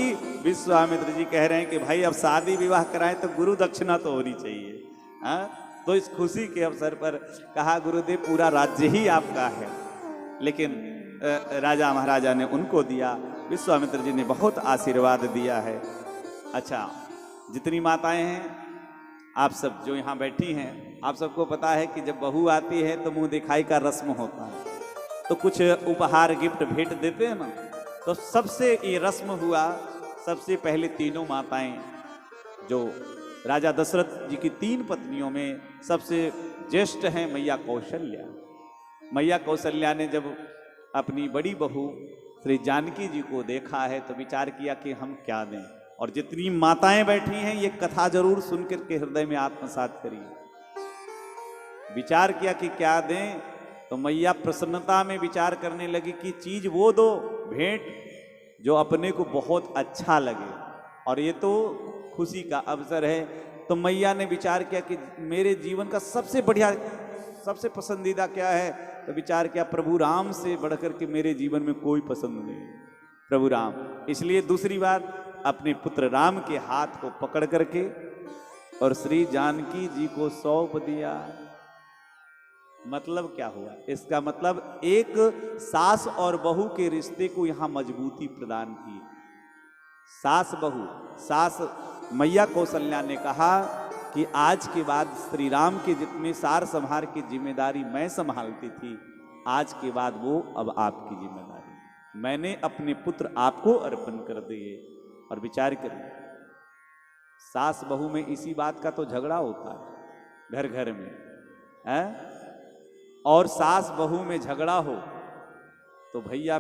विश्वामित्र जी कह रहे हैं कि भाई अब शादी विवाह कराएं तो गुरु दक्षिणा तो होनी चाहिए। तो इस खुशी के अवसर पर कहा गुरुदेव पूरा राज्य ही आपका है, लेकिन राजा महाराजा ने उनको दिया, विश्वामित्र जी ने बहुत आशीर्वाद दिया है। अच्छा, जितनी माताएं हैं, आप सब जो यहाँ बैठी हैं, आप सबको पता है कि जब बहू आती है तो मुंह दिखाई का रस्म होता है, तो कुछ उपहार गिफ्ट भेंट देते हैं ना। तो सबसे ये रस्म हुआ, सबसे पहले तीनों माताएं, जो राजा दशरथ जी की 3 पत्नियों में सबसे ज्येष्ठ हैं मैया कौशल्या। मैया कौशल्या ने जब अपनी बड़ी बहू श्री जानकी जी को देखा है तो विचार किया कि हम क्या दें। और जितनी माताएं बैठी हैं ये कथा जरूर सुनकर के हृदय में आत्मसात करिए। विचार किया कि क्या दें, तो मैया प्रसन्नता में विचार करने लगी कि चीज वो दो, भेंट जो अपने को बहुत अच्छा लगे, और ये तो खुशी का अवसर है। तो मैया ने विचार किया कि मेरे जीवन का सबसे बढ़िया, सबसे पसंदीदा क्या है, तो विचार किया प्रभु राम से बढ़कर के मेरे जीवन में कोई पसंद नहीं, प्रभु राम। इसलिए दूसरी बात अपने पुत्र राम के हाथ को पकड़ करके और श्री जानकी जी को सौंप दिया। मतलब क्या हुआ? इसका मतलब एक सास और बहू के रिश्ते को यहां मजबूती प्रदान की। सास बहू, सास मैया कौशल्या ने कहा कि आज के बाद श्री राम के जितने सार संहार की जिम्मेदारी मैं संभालती थी, आज के बाद वो अब आपकी जिम्मेदारी, मैंने अपने पुत्र आपको अर्पण कर दिए। और विचार करिए, सास बहू में इसी बात का तो झगड़ा होता है घर घर में, है? और सास बहू में झगड़ा हो तो भैया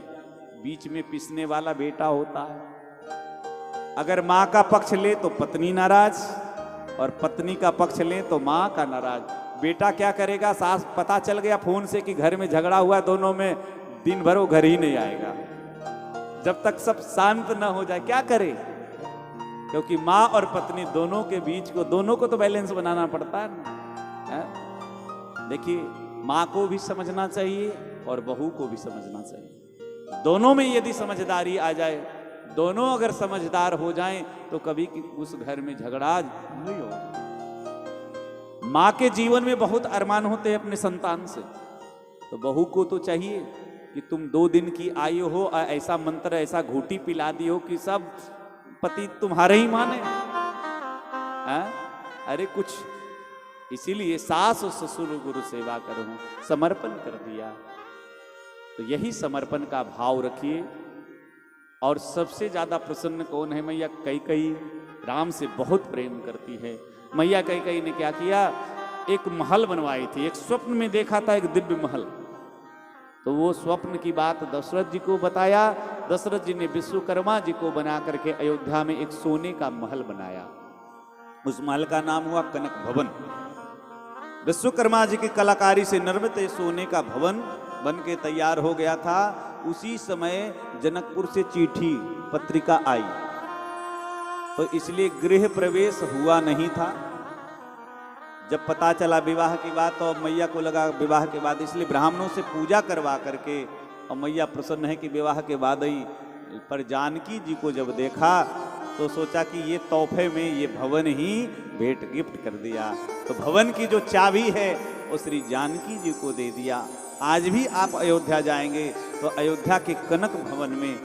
बीच में पिसने वाला बेटा होता है। अगर माँ का पक्ष ले तो पत्नी नाराज, और पत्नी का पक्ष ले तो माँ का नाराज। बेटा क्या करेगा? सास पता चल गया फोन से कि घर में झगड़ा हुआ दोनों में, दिन भर वो घर ही नहीं आएगा जब तक सब शांत न हो जाए। क्या करे? क्योंकि माँ और पत्नी दोनों के बीच को, दोनों को तो बैलेंस बनाना पड़ता है ना। देखिए, माँ को भी समझना चाहिए और बहू को भी समझना चाहिए। दोनों में यदि समझदारी आ जाए, दोनों अगर समझदार हो जाएं, तो कभी उस घर में झगड़ा नहीं होगा। माँ के जीवन में बहुत अरमान होते हैं अपने संतान से, तो बहू को तो चाहिए कि तुम 2 दिन की आई हो, ऐसा मंत्र, ऐसा घूटी पिला दी हो कि सब पति तुम्हारे ही माने। अरे कुछ, इसीलिए सास और ससुर गुरु सेवा करो, समर्पण कर दिया। तो यही समर्पण का भाव रखिए। और सबसे ज्यादा प्रसन्न कौन है? मैया कैकेयी राम से बहुत प्रेम करती है। मैया कैकेयी ने क्या किया? एक महल बनवाई थी। एक स्वप्न में देखा था एक दिव्य महल, तो वो स्वप्न की बात दशरथ जी को बताया। दशरथ जी ने विश्वकर्मा जी को बना करके अयोध्या में एक सोने का महल बनाया। उस महल का नाम हुआ कनक भवन। विश्वकर्मा जी की कलाकारी से निर्मित सोने का भवन बन के तैयार हो गया था। उसी समय जनकपुर से चिट्ठी पत्रिका आई, तो इसलिए गृह प्रवेश हुआ नहीं था। जब पता चला विवाह की बात, तो मैया को लगा विवाह के बाद, इसलिए ब्राह्मणों से पूजा करवा करके, और मैया प्रसन्न है कि विवाह के बाद ही। पर जानकी जी को जब देखा तो सोचा कि ये तोहफे में ये भवन ही भेंट गिफ्ट कर दिया। तो भवन की जो चाबी है वो श्री जानकी जी को दे दिया। आज भी आप अयोध्या जाएंगे तो अयोध्या के कनक भवन में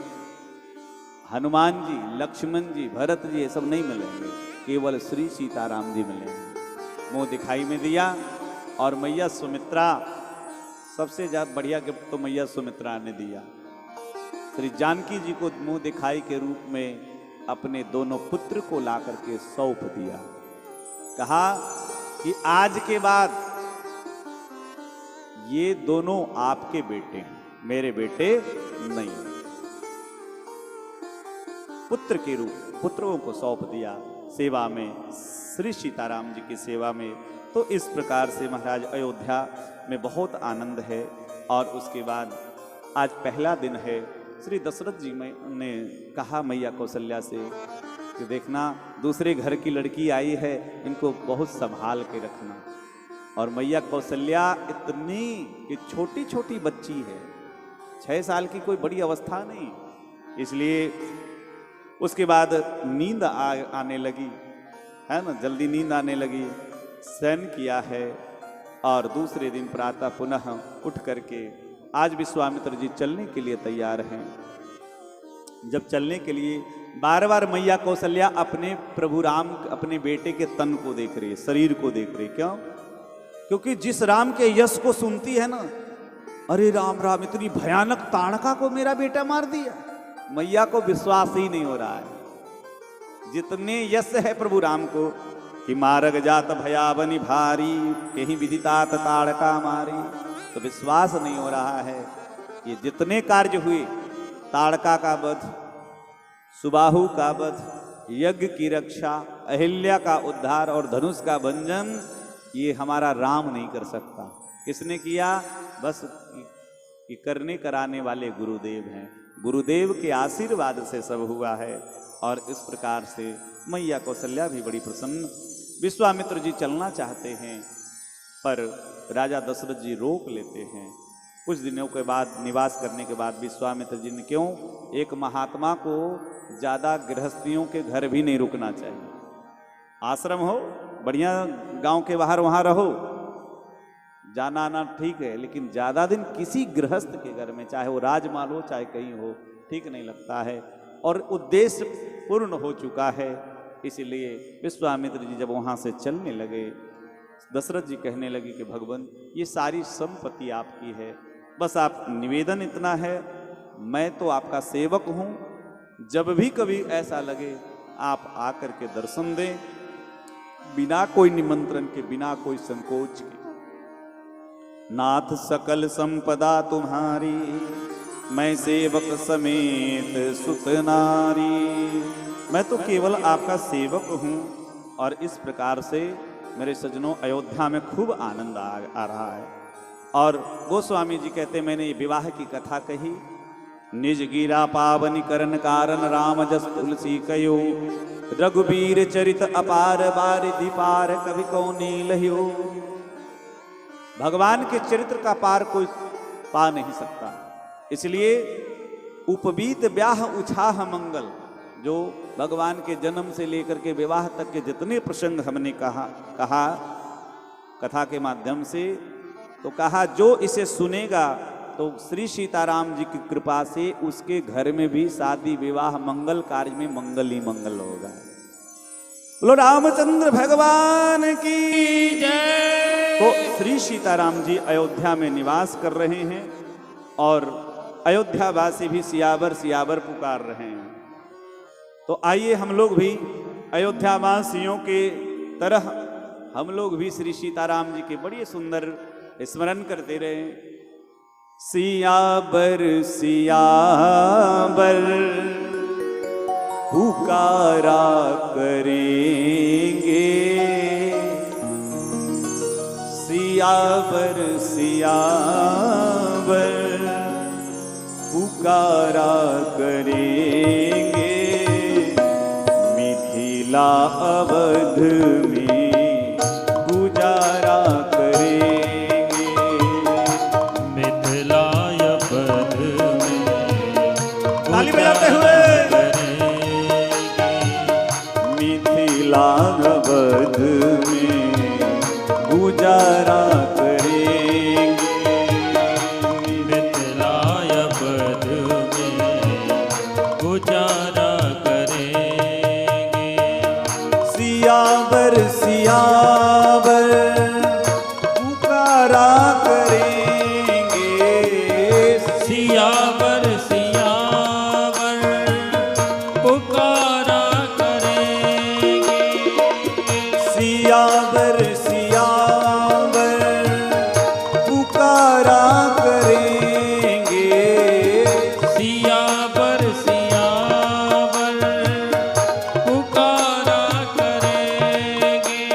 हनुमान जी, लक्ष्मण जी, भरत जी ये सब नहीं मिलेंगे, केवल श्री सीताराम जी मिलेंगे। मुंह दिखाई में दिया। और मैया सुमित्रा, सबसे ज्यादा बढ़िया गिफ्ट तो मैया सुमित्रा ने दिया। श्री जानकी जी को मुंह दिखाई के रूप में अपने दोनों पुत्र को ला करके सौंप दिया। कहा कि आज के बाद ये दोनों आपके बेटे हैं, मेरे बेटे नहीं। पुत्र के रूप पुत्रों को सौंप दिया सेवा में, श्री सीताराम जी की सेवा में। तो इस प्रकार से महाराज अयोध्या में बहुत आनंद है। और उसके बाद आज पहला दिन है। श्री दशरथ जी ने कहा मैया कौशल्या से कि देखना, दूसरे घर की लड़की आई है, इनको बहुत संभाल के रखना। और मैया कौशल्या इतनी कि छोटी छोटी बच्ची है, 6 साल की, कोई बड़ी अवस्था नहीं। इसलिए उसके बाद नींद आने लगी, है ना, जल्दी नींद आने लगी। शयन किया है। और दूसरे दिन प्रातः पुनः उठ करके आज विश्वामित्र जी चलने के लिए तैयार हैं। जब चलने के लिए बार बार मैया कौशल्या अपने प्रभु राम, अपने बेटे के तन को देख रही है, शरीर को देख रही है। क्यों? क्योंकि जिस राम के यश को सुनती है ना, अरे राम राम, इतनी भयानक ताड़का को मेरा बेटा मार दिया, मैया को विश्वास ही नहीं हो रहा है। जितने यश है प्रभु राम को कि मारग जात भयावनी भारी, कहीं विदितात ताड़का मारी, तो विश्वास नहीं हो रहा है। ये जितने कार्य हुए, ताड़का का वध, सुबाहु का वध, यज्ञ की रक्षा, अहिल्या का उद्धार और धनुष का भंजन, ये हमारा राम नहीं कर सकता। किसने किया? बस ये करने कराने वाले गुरुदेव हैं। गुरुदेव के आशीर्वाद से सब हुआ है। और इस प्रकार से मैया कौशल्या भी बड़ी प्रसन्न। विश्वामित्र जी चलना चाहते हैं, पर राजा दशरथ जी रोक लेते हैं। कुछ दिनों के बाद, निवास करने के बाद, विश्वामित्र जी ने, क्यों, एक महात्मा को ज़्यादा गृहस्थियों के घर भी नहीं रुकना चाहिए। आश्रम हो, बढ़िया गांव के बाहर वहाँ रहो, जाना आना ठीक है, लेकिन ज़्यादा दिन किसी गृहस्थ के घर में, चाहे वो राजमहल हो चाहे कहीं हो, ठीक नहीं लगता है। और उद्देश्य पूर्ण हो चुका है। इसलिए विश्वामित्र जी जब वहाँ से चलने लगे, दशरथ जी कहने लगे कि भगवान, ये सारी संपत्ति आपकी है, बस आप निवेदन इतना है, मैं तो आपका सेवक हूँ, जब भी कभी ऐसा लगे आप आकर के दर्शन दें, बिना कोई निमंत्रण के, बिना कोई संकोच के। नाथ सकल संपदा तुम्हारी, मैं सेवक समेत सुत नारी। मैं तो केवल आपका सेवक हूँ। और इस प्रकार से मेरे सज्जनों, अयोध्या में खूब आनंद आ रहा है। और गोस्वामी जी कहते, मैंने ये विवाह की कथा कही। निज गिरा पावनी करण कारण, राम जस तुलसी कयो, रघुबीर चरित अपार, बारिधि पार कभी कौनी लहियो। भगवान के चरित्र का पार कोई पा नहीं सकता। इसलिए उपबीत ब्याह उछाह मंगल, जो भगवान के जन्म से लेकर के विवाह तक के जितने प्रसंग हमने कहा कथा के माध्यम से, तो कहा जो इसे सुनेगा तो श्री सीताराम जी की कृपा से उसके घर में भी शादी विवाह मंगल कार्य में मंगल ही मंगल होगा। बोलो रामचंद्र भगवान की जय। तो श्री सीताराम जी अयोध्या में निवास कर रहे हैं और अयोध्यावासी भी सियावर सियावर पुकार रहे हैं। तो आइए हम लोग भी अयोध्यावासियों के तरह हम लोग भी श्री सीताराम जी के बड़े सुंदर स्मरण करते रहे। सियाबर सियाबर पुकारा करेंगे, सियाबर सियाबर पुकारा करेंगे, मिथिला अवध में गुजारा करेंगे, मिथिला अवध में ताली बजाते हुए करेंगे, मिथिला अवध में गुजारा करेंगे, मिथिला अवध में गुजारा करेंगे, सियावर सियावर पुकारा करेंगे, सियावर सियावर पुकारा करेंगे, सियावर सियावर पुकारा करेंगे, सियावर सियावर पुकारा करेंगे,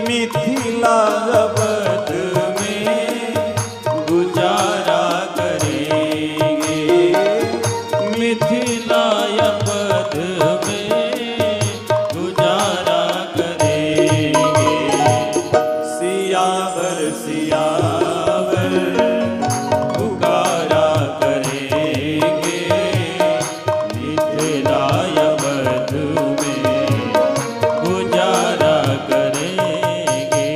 मिथिला अवध में गुजारा करेंगे, मिथिला अवध में गुजारा करेंगे, सियावर सियावर पुकारा करेंगे, मिथिला अवध में गुजारा करेंगे।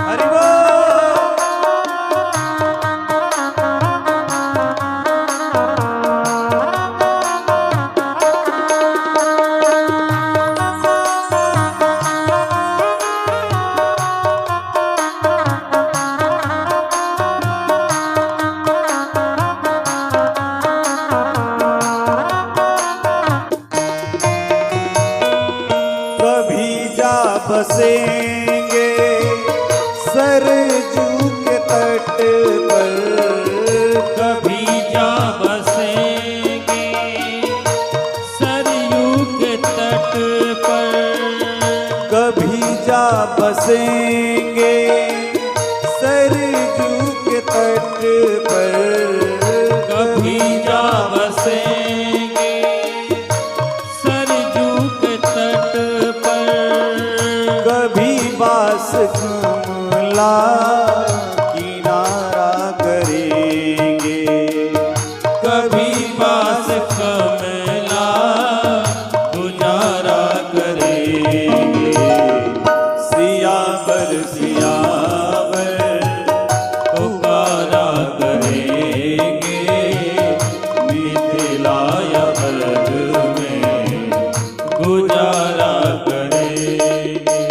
हरि बोल। कभी जा बसेंगे सरजू के तट पर, कभी जा बसेंगे सरयू के तट पर, कभी जा बसेंगे सरजू के तट पर, कभी जा बसेंगे सरयू के तट पर, कभी बास कमला किनारा करेंगे, कभी बास कमला गुजारा करेंगे, सियावर सियावर पुकारा करेंगे, मिथिला अवध में गुजारा करेंगे।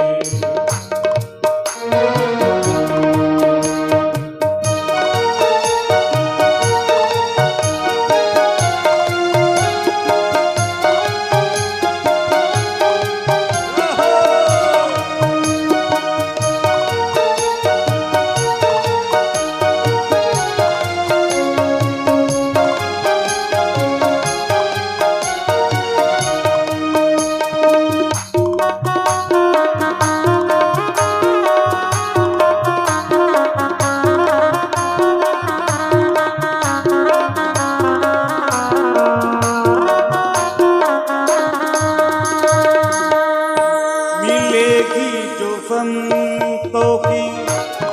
मिलेगी जो संतों की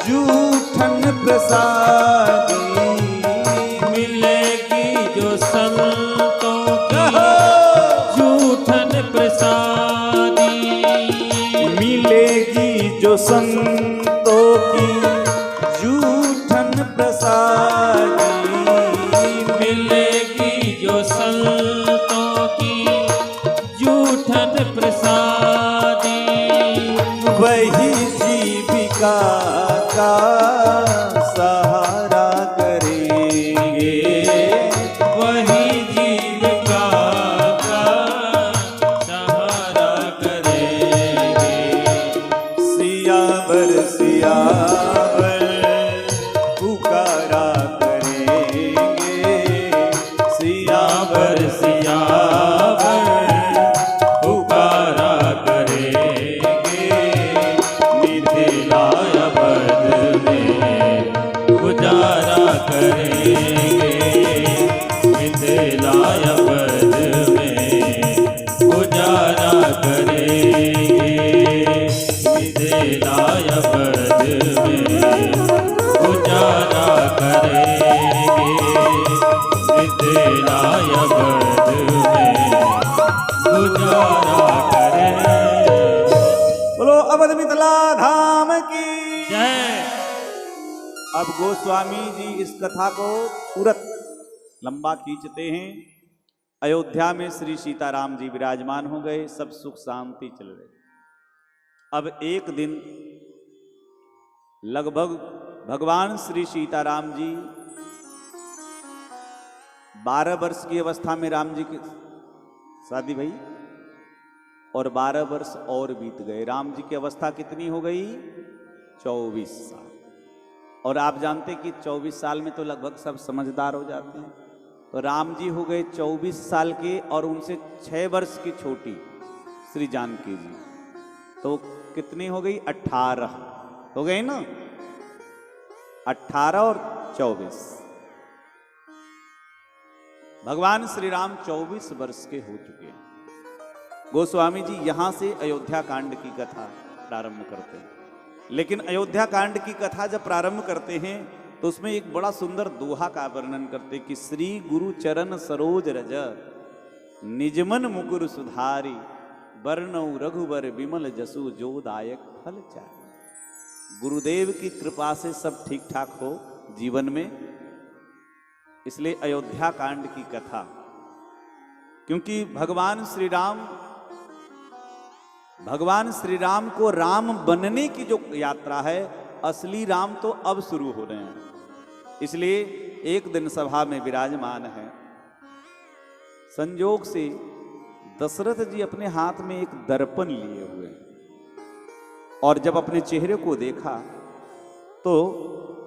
जूठन प्रसादी, मिलेगी जो संतों की जूठन प्रसादी, मिलेगी जो संतों की जूठन प्रसादी, मिलेगी जो संतों की जूठन का सहारा करेंगे, वही जीविका का सहारा करेंगे। सियावर सियावर पुकारा करेंगे, सियावर सियावर पुकारा करेंगे, मिथिला अवध में गुजारा करेंगे, मिथिला अवध में गुजारा करेंगे, मिथिला अवध में गुजारा करेंगे, मिथिला अवध में गुजारा करेंगे। बोलो अवध मिथिला धाम की जय। अब गोस्वामी जी इस कथा को तुरंत लंबा खींचते हैं। अयोध्या में श्री सीताराम जी विराजमान हो गए, सब सुख शांति चल रहे। अब एक दिन लगभग भगवान श्री सीताराम जी 12 वर्ष की अवस्था में राम जी की शादी भई और 12 वर्ष और बीत गए। राम जी की अवस्था कितनी हो गई? 24 साल। और आप जानते कि 24 साल में तो लगभग सब समझदार हो जाते हैं। तो राम जी हो गए 24 साल के और उनसे 6 वर्ष की छोटी श्री जानकी जी, तो कितनी हो गई? 18 हो गई ना। 18 और 24, भगवान श्री राम 24 वर्ष के हो चुके हैं। गोस्वामी जी यहां से अयोध्या कांड की कथा प्रारंभ करते हैं। लेकिन अयोध्या कांड की कथा जब प्रारंभ करते हैं तो उसमें एक बड़ा सुंदर दोहा का वर्णन करते कि श्री गुरु चरण सरोज रज निजमन मुकुर सुधारी वर्णौ रघुवर विमल जसु जोदायक फल चारि। गुरुदेव की कृपा से सब ठीक ठाक हो जीवन में, इसलिए अयोध्या कांड की कथा। क्योंकि भगवान श्री राम को राम बनने की जो यात्रा है, असली राम तो अब शुरू हो रहे हैं। इसलिए एक दिन सभा में विराजमान है। संयोग से दशरथ जी अपने हाथ में एक दर्पण लिए हुए, और जब अपने चेहरे को देखा तो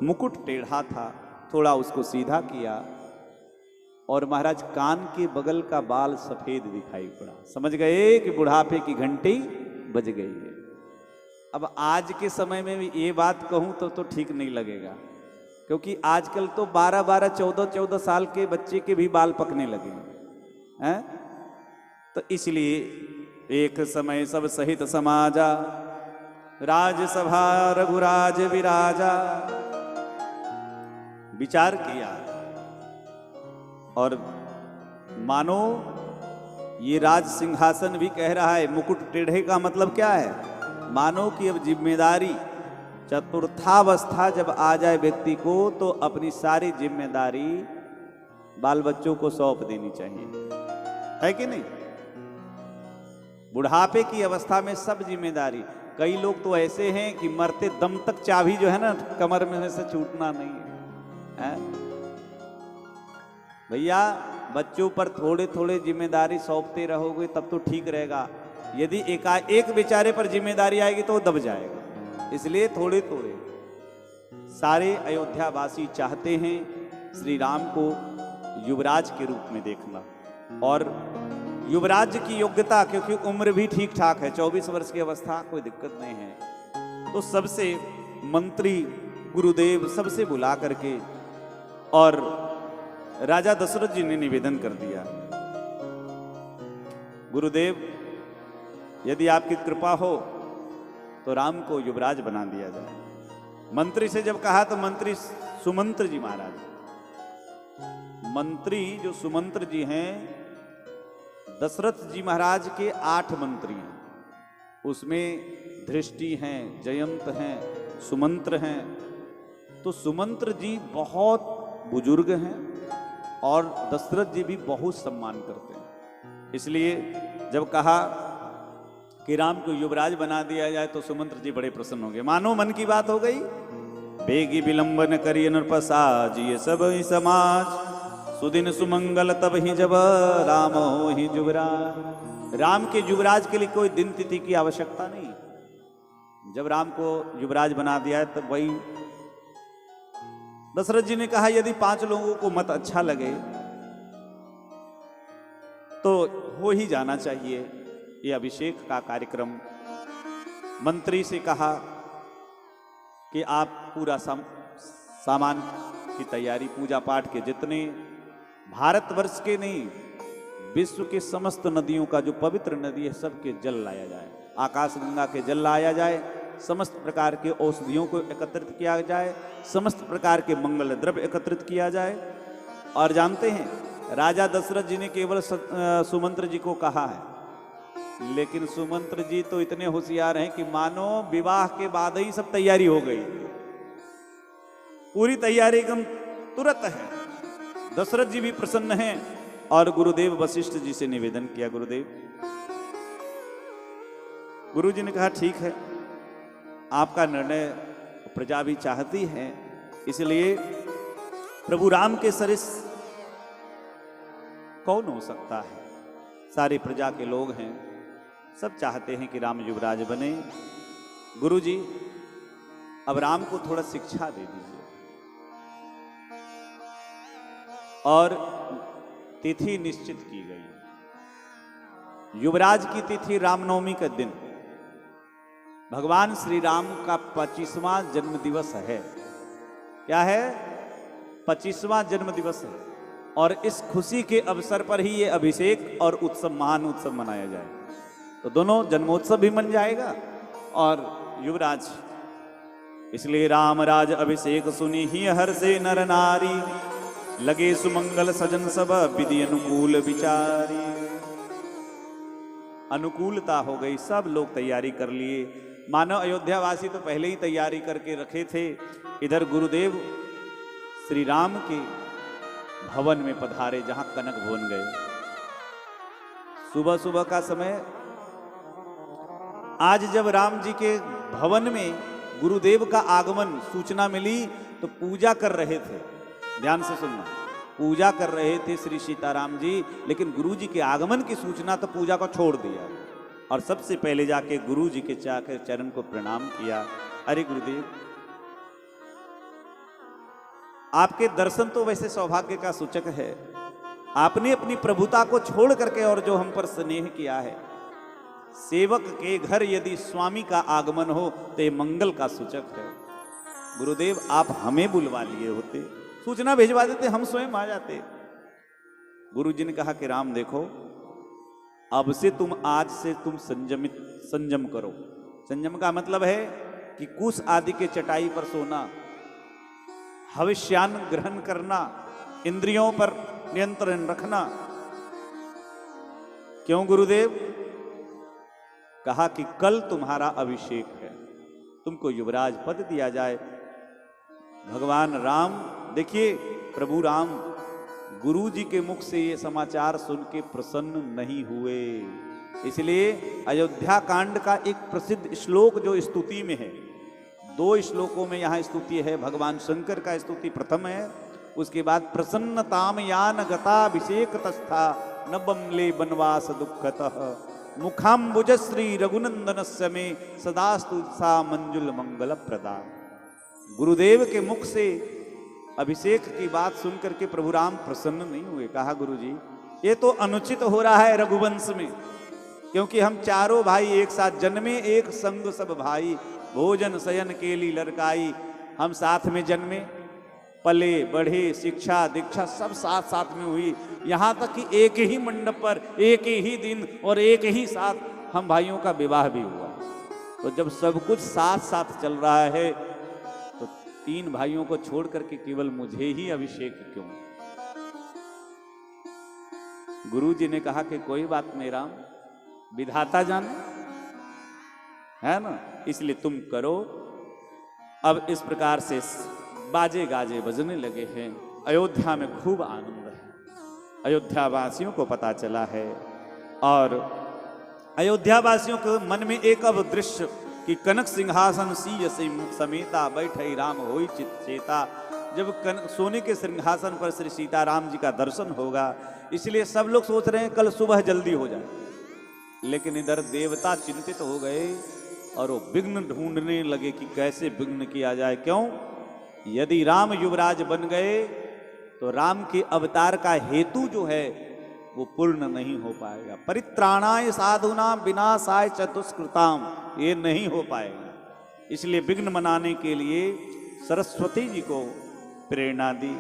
मुकुट टेढ़ा था, थोड़ा उसको सीधा किया और महाराज कान के बगल का बाल सफेद दिखाई पड़ा। समझ गए कि बुढ़ापे की घंटी बज गई है। अब आज के समय में भी ये बात कहूं तो ठीक नहीं लगेगा, क्योंकि आजकल तो 12-12, 14-14 साल के बच्चे के भी बाल पकने लगे हैं। तो इसलिए एक समय सब सहित समाजा, राजसभा रघुराज विराजा, विचार किया और मानो ये राज सिंहासन भी कह रहा है। मुकुट टेढ़े का मतलब क्या है? मानो कि अब जिम्मेदारी, चतुर्थावस्था जब आ जाए व्यक्ति को तो अपनी सारी जिम्मेदारी बाल बच्चों को सौंप देनी चाहिए, है कि नहीं? बुढ़ापे की अवस्था में सब जिम्मेदारी। कई लोग तो ऐसे हैं कि मरते दम तक चाबी जो है ना कमर में से छूटना नहीं है। भैया बच्चों पर थोड़े थोड़े जिम्मेदारी सौंपते रहोगे तब तो ठीक रहेगा। यदि एकाएक बेचारे पर जिम्मेदारी आएगी तो वो दब जाएगा। इसलिए थोड़े थोड़े सारे अयोध्यावासी चाहते हैं श्री राम को युवराज के रूप में देखना, और युवराज की योग्यता, क्योंकि उम्र भी ठीक ठाक है, 24 वर्ष की अवस्था, कोई दिक्कत नहीं है। तो सबसे मंत्री गुरुदेव सबसे बुला करके और राजा दशरथ जी ने निवेदन कर दिया, गुरुदेव यदि आपकी कृपा हो तो राम को युवराज बना दिया जाए। मंत्री से जब कहा तो मंत्री सुमंत्र जी महाराज, मंत्री जो सुमंत्र जी हैं, दशरथ जी महाराज के 8 मंत्री हैं, उसमें दृष्टि हैं, जयंत हैं, सुमंत्र हैं। तो सुमंत्र जी बहुत बुजुर्ग हैं और दशरथ जी भी बहुत सम्मान करते हैं। इसलिए जब कहा कि राम को युवराज बना दिया जाए तो सुमंत्र जी बड़े प्रसन्न हो गए। मानो मन की बात हो गई। बेगी विलंबन करिय नृपसाज ये सब ही समाज, सुदिन सुमंगल तब ही जब राम हो ही जुबराज। राम के युवराज के लिए कोई दिन तिथि की आवश्यकता नहीं। जब राम को युवराज बना दिया है तब वही दशरथ जी ने कहा यदि 5 लोगों को मत अच्छा लगे तो हो ही जाना चाहिए ये अभिषेक का कार्यक्रम। मंत्री से कहा कि आप पूरा सामान की तैयारी, पूजा पाठ के जितने भारतवर्ष के नहीं विश्व के समस्त नदियों का जो पवित्र नदी है सबके जल लाया जाए, आकाश गंगा के जल लाया जाए, समस्त प्रकार के औषधियों को एकत्रित किया जाए, समस्त प्रकार के मंगल द्रव्य एकत्रित किया जाए। और जानते हैं राजा दशरथ जी ने केवल सुमंत्र जी को कहा है, लेकिन सुमंत्र जी तो इतने होशियार हैं कि मानो विवाह के बाद ही सब तैयारी हो गई, पूरी तैयारी एकदम तुरंत है। दशरथ जी भी प्रसन्न हैं और गुरुदेव वशिष्ठ जी से निवेदन किया, गुरु जी ने कहा ठीक है आपका निर्णय प्रजा भी चाहती है, इसलिए प्रभु राम के सरिस कौन हो सकता है, सारी प्रजा के लोग हैं, सब चाहते हैं कि राम युवराज बने। गुरु जी अब राम को थोड़ा शिक्षा दे दीजिए। और तिथि निश्चित की गई, युवराज की तिथि रामनवमी का दिन, भगवान श्री राम का 25वां जन्म दिवस है। क्या है? 25वां जन्म दिवस है। और इस खुशी के अवसर पर ही ये अभिषेक और उत्सव, महान उत्सव मनाया जाए। तो दोनों जन्मोत्सव भी मन जाएगा और युवराज, इसलिए राम राज अभिषेक सुनी ही हर से नर नारी, लगे सुमंगल सजन सब विधि अनुकूल विचारी। अनुकूलता हो गई, सब लोग तैयारी कर लिए। मानो अयोध्यावासी तो पहले ही तैयारी करके रखे थे। इधर गुरुदेव श्री राम के भवन में पधारे, जहां कनक भवन गए। सुबह सुबह का समय, आज जब राम जी के भवन में गुरुदेव का आगमन सूचना मिली तो पूजा कर रहे थे। ध्यान से सुनना, पूजा कर रहे थे श्री सीताराम जी, लेकिन गुरु जी के आगमन की सूचना तो पूजा को छोड़ दिया और सबसे पहले जाके गुरु जी के चरण को प्रणाम किया। अरे गुरुदेव, आपके दर्शन तो वैसे सौभाग्य का सूचक है, आपने अपनी प्रभुता को छोड़ करके और जो हम पर स्नेह किया है, सेवक के घर यदि स्वामी का आगमन हो तो ये मंगल का सूचक है। गुरुदेव आप हमें बुलवा लिए होते, सूचना भिजवा देते, हम स्वयं आ जाते। गुरु जी ने कहा कि राम देखो, अब से आज से तुम संयम करो। संयम का मतलब है कि कुश आदि के चटाई पर सोना, हविष्यान्न ग्रहण करना, इंद्रियों पर नियंत्रण रखना। क्यों गुरुदेव? कहा कि कल तुम्हारा अभिषेक है, तुमको युवराज पद दिया जाए। भगवान राम, देखिए प्रभु राम गुरु जी के मुख से ये समाचार सुन के प्रसन्न नहीं हुए। इसलिए अयोध्या कांड का एक प्रसिद्ध श्लोक जो स्तुति में है, 2 श्लोकों में यहाँ स्तुति है। भगवान शंकर का स्तुति प्रथम है, उसके बाद प्रसन्नताम यान गताभिषेक तस्था न बमले बनवास दुखतः मुखाम्बुज श्री रघुनंदनस्य में सदास्तु सा मंजुल मंगल प्रदा। गुरुदेव के मुख से अभिषेक की बात सुनकर के प्रभु राम प्रसन्न नहीं हुए। कहा गुरुजी, ये तो अनुचित हो रहा है रघुवंश में, क्योंकि हम चारों भाई एक साथ जन्मे, एक संग सब भाई, भोजन शयन केली लड़काई। हम साथ में जन्मे, पले बढ़े, शिक्षा दीक्षा सब साथ साथ में हुई, यहाँ तक कि एक ही मंडप पर एक ही दिन और एक ही साथ हम भाइयों का विवाह भी हुआ। तो जब सब कुछ साथ साथ चल रहा है तो 3 भाइयों को छोड़ करके केवल मुझे ही अभिषेक क्यों? गुरु जी ने कहा कि कोई बात नहीं राम, विधाता जाने, है ना, इसलिए तुम करो। अब इस प्रकार से बाजे गाजे बजने लगे हैं। अयोध्या में खूब आनंद है, अयोध्या वासियों को पता चला है। और अयोध्या वासियों के मन में एक अब दृश्य कि कनक सिंहासन सीय समेता बैठई राम होई चित चेता। जब सोने के सिंहासन पर श्री सीताराम जी का दर्शन होगा, इसलिए सब लोग सोच रहे हैं कल सुबह जल्दी हो जाए, लेकिन इधर देवता चिंतित हो गए और वो विघ्न ढूंढने लगे कि कैसे विघ्न किया जाए। क्यों? यदि राम युवराज बन गए तो राम के अवतार का हेतु जो है वो पूर्ण नहीं हो पाएगा। परित्राणाय साधुनां विनाशाय च दुष्कृताम, ये नहीं हो पाएगा। इसलिए विघ्न मनाने के लिए सरस्वती जी को प्रेरणा दी।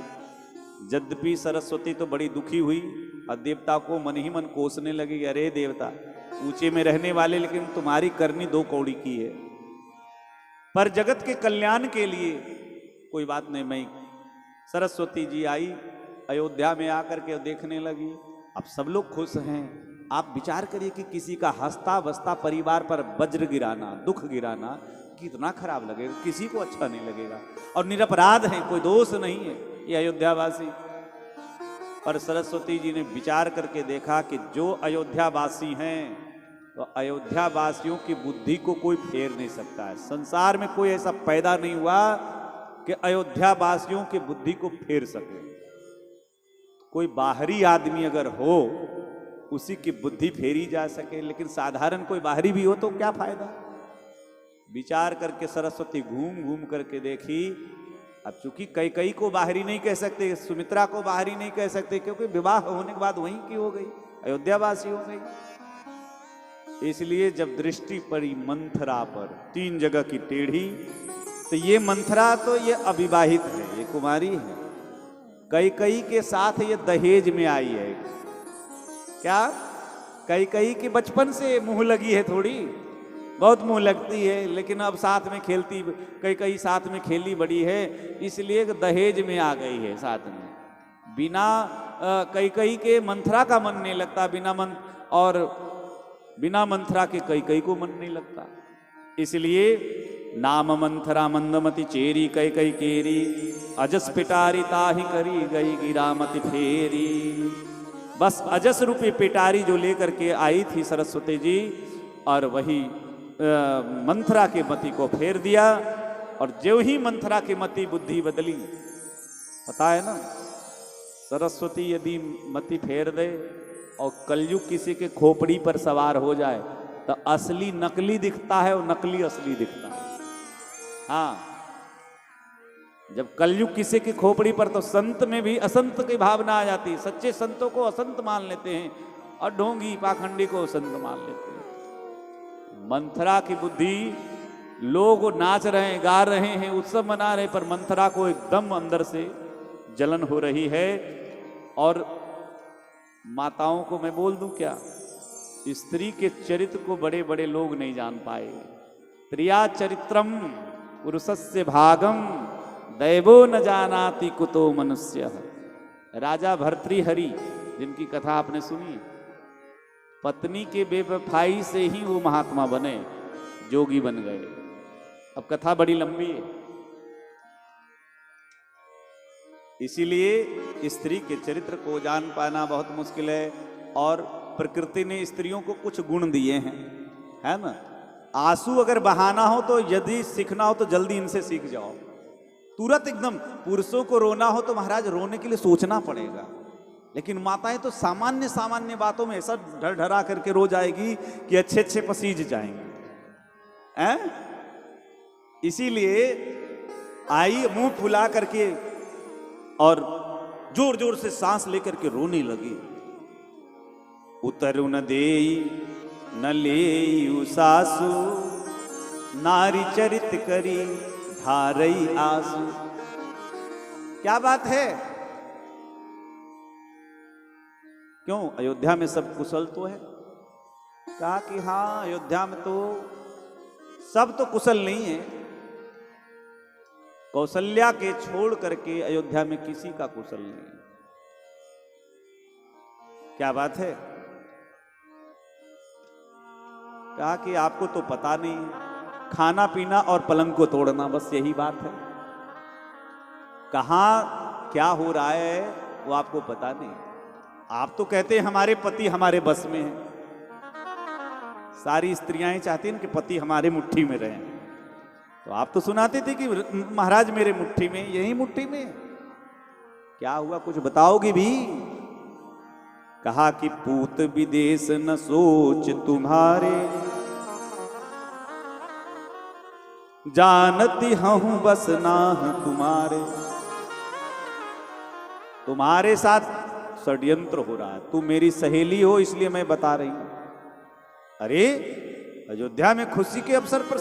यद्यपि सरस्वती तो बड़ी दुखी हुई और देवता को मन ही मन कोसने लगी, अरे देवता ऊंचे में रहने वाले, लेकिन तुम्हारी करनी दो कौड़ी की है। पर जगत के कल्याण के लिए कोई बात नहीं। मैं सरस्वती जी आई, अयोध्या में आकर के देखने लगी, अब सब लोग खुश हैं। आप विचार करिए कि किसी का हंसता बसता परिवार पर वज्र गिराना, दुख गिराना कितना खराब लगेगा, किसी को अच्छा नहीं लगेगा। और निरपराध हैं, कोई दोष नहीं है ये अयोध्यावासी। पर सरस्वती जी ने विचार करके देखा कि जो अयोध्यावासी हैं तो अयोध्यावासियों की बुद्धि को कोई फेर नहीं सकता है। संसार में कोई ऐसा पैदा नहीं हुआ कि अयोध्यावासियों की बुद्धि को फेर सके। कोई बाहरी आदमी अगर हो उसी की बुद्धि फेरी जा सके, लेकिन साधारण कोई बाहरी भी हो तो क्या फायदा। विचार करके सरस्वती घूम घूम करके देखी। अब चूंकि कई को बाहरी नहीं कह सकते, सुमित्रा को बाहरी नहीं कह सकते, क्योंकि विवाह होने के बाद वहीं की हो गई, अयोध्यावासी हो गई। इसलिए जब दृष्टि पड़ी मंथरा पर, 3 जगह की टेढ़ी, तो ये मंथरा तो ये अविवाहित है, ये कुमारी है। कई के साथ ये दहेज में आई है। क्या? कई की बचपन से मुंह लगी है, थोड़ी बहुत मुंह लगती है, लेकिन अब साथ में खेलती, कई साथ में खेली बड़ी है, इसलिए दहेज में आ गई है साथ में। बिना कई के मंथरा का मन नहीं लगता, बिना मंथरा के कई को मन नहीं लगता। इसलिए नाम मंथरा मंदमति चेरी कई केरी, अजस पिटारी ताही करी गई गिरामति फेरी। बस अजस रूपी पिटारी जो लेकर के आई थी सरस्वती जी, और वही मंथरा के मति को फेर दिया। और जो ही मंथरा की मति बुद्धि बदली, पता है ना, सरस्वती यदि मति फेर दे और कलयुग किसी के खोपड़ी पर सवार हो जाए तो असली नकली दिखता है और नकली असली दिखता है। हाँ, जब कलयुग किसी की खोपड़ी पर, तो संत में भी असंत की भावना आ जाती है। सच्चे संतों को असंत मान लेते हैं और ढोंगी पाखंडी को संत मान लेते हैं। मंथरा की बुद्धि, लोग नाच रहे हैं, गा रहे हैं, उत्सव मना रहे हैं, पर मंथरा को एकदम अंदर से जलन हो रही है। और माताओं को मैं बोल दूं क्या, स्त्री के चरित्र को बड़े बड़े लोग नहीं जान पाए। प्रिया चरित्रम पुरुषस्य भागम दैवो न जानाति कुतो मनुष्य। राजा भर्तृहरि, जिनकी कथा आपने सुनी, पत्नी के बेवफाई से ही वो महात्मा बने, जोगी बन गए। अब कथा बड़ी लंबी है, इसीलिए स्त्री के चरित्र को जान पाना बहुत मुश्किल है। और प्रकृति ने स्त्रियों को कुछ गुण दिए हैं, है ना। आंसू अगर बहाना हो तो, यदि सीखना हो तो जल्दी इनसे सीख जाओ, तुरंत एकदम। पुरुषों को रोना हो तो महाराज रोने के लिए सोचना पड़ेगा, लेकिन माताएं तो सामान्य बातों में ऐसा ढरढरा करके रो जाएगी कि अच्छे पसीज जाएंगे, हैं? इसीलिए आई मुंह फुला करके और जोर जोर से सांस लेकर के रोने लगी। उतरु न देई न लेई सासु, नारी चरित करी धारई आंसू। क्या बात है? क्यों? अयोध्या में सब कुशल तो है। कहा कि हाँ, अयोध्या में तो सब तो कुशल नहीं है, कौशल्या के छोड़ करके अयोध्या में किसी का कुशल नहीं है। क्या बात है? कहा कि आपको तो पता नहीं है, खाना पीना और पलंग को तोड़ना, बस यही बात है। कहां क्या हो रहा है वो आपको पता नहीं। आप तो कहते हैं हमारे पति हमारे बस में है। सारी स्त्रियां चाहती हैं कि पति हमारे मुट्ठी में रहें। तो आप तो सुनाते थे कि महाराज मेरे मुट्ठी में, यही मुट्ठी में क्या हुआ, कुछ बताओगी भी? कहा कि पूत विदेश न सोच तुम्हारे, जानती हूं बस नाह तुम्हारे। तुम्हारे साथ षड्यंत्र हो रहा है, तू मेरी सहेली हो इसलिए मैं बता रही हूं। अरे अयोध्या में खुशी के अवसर पर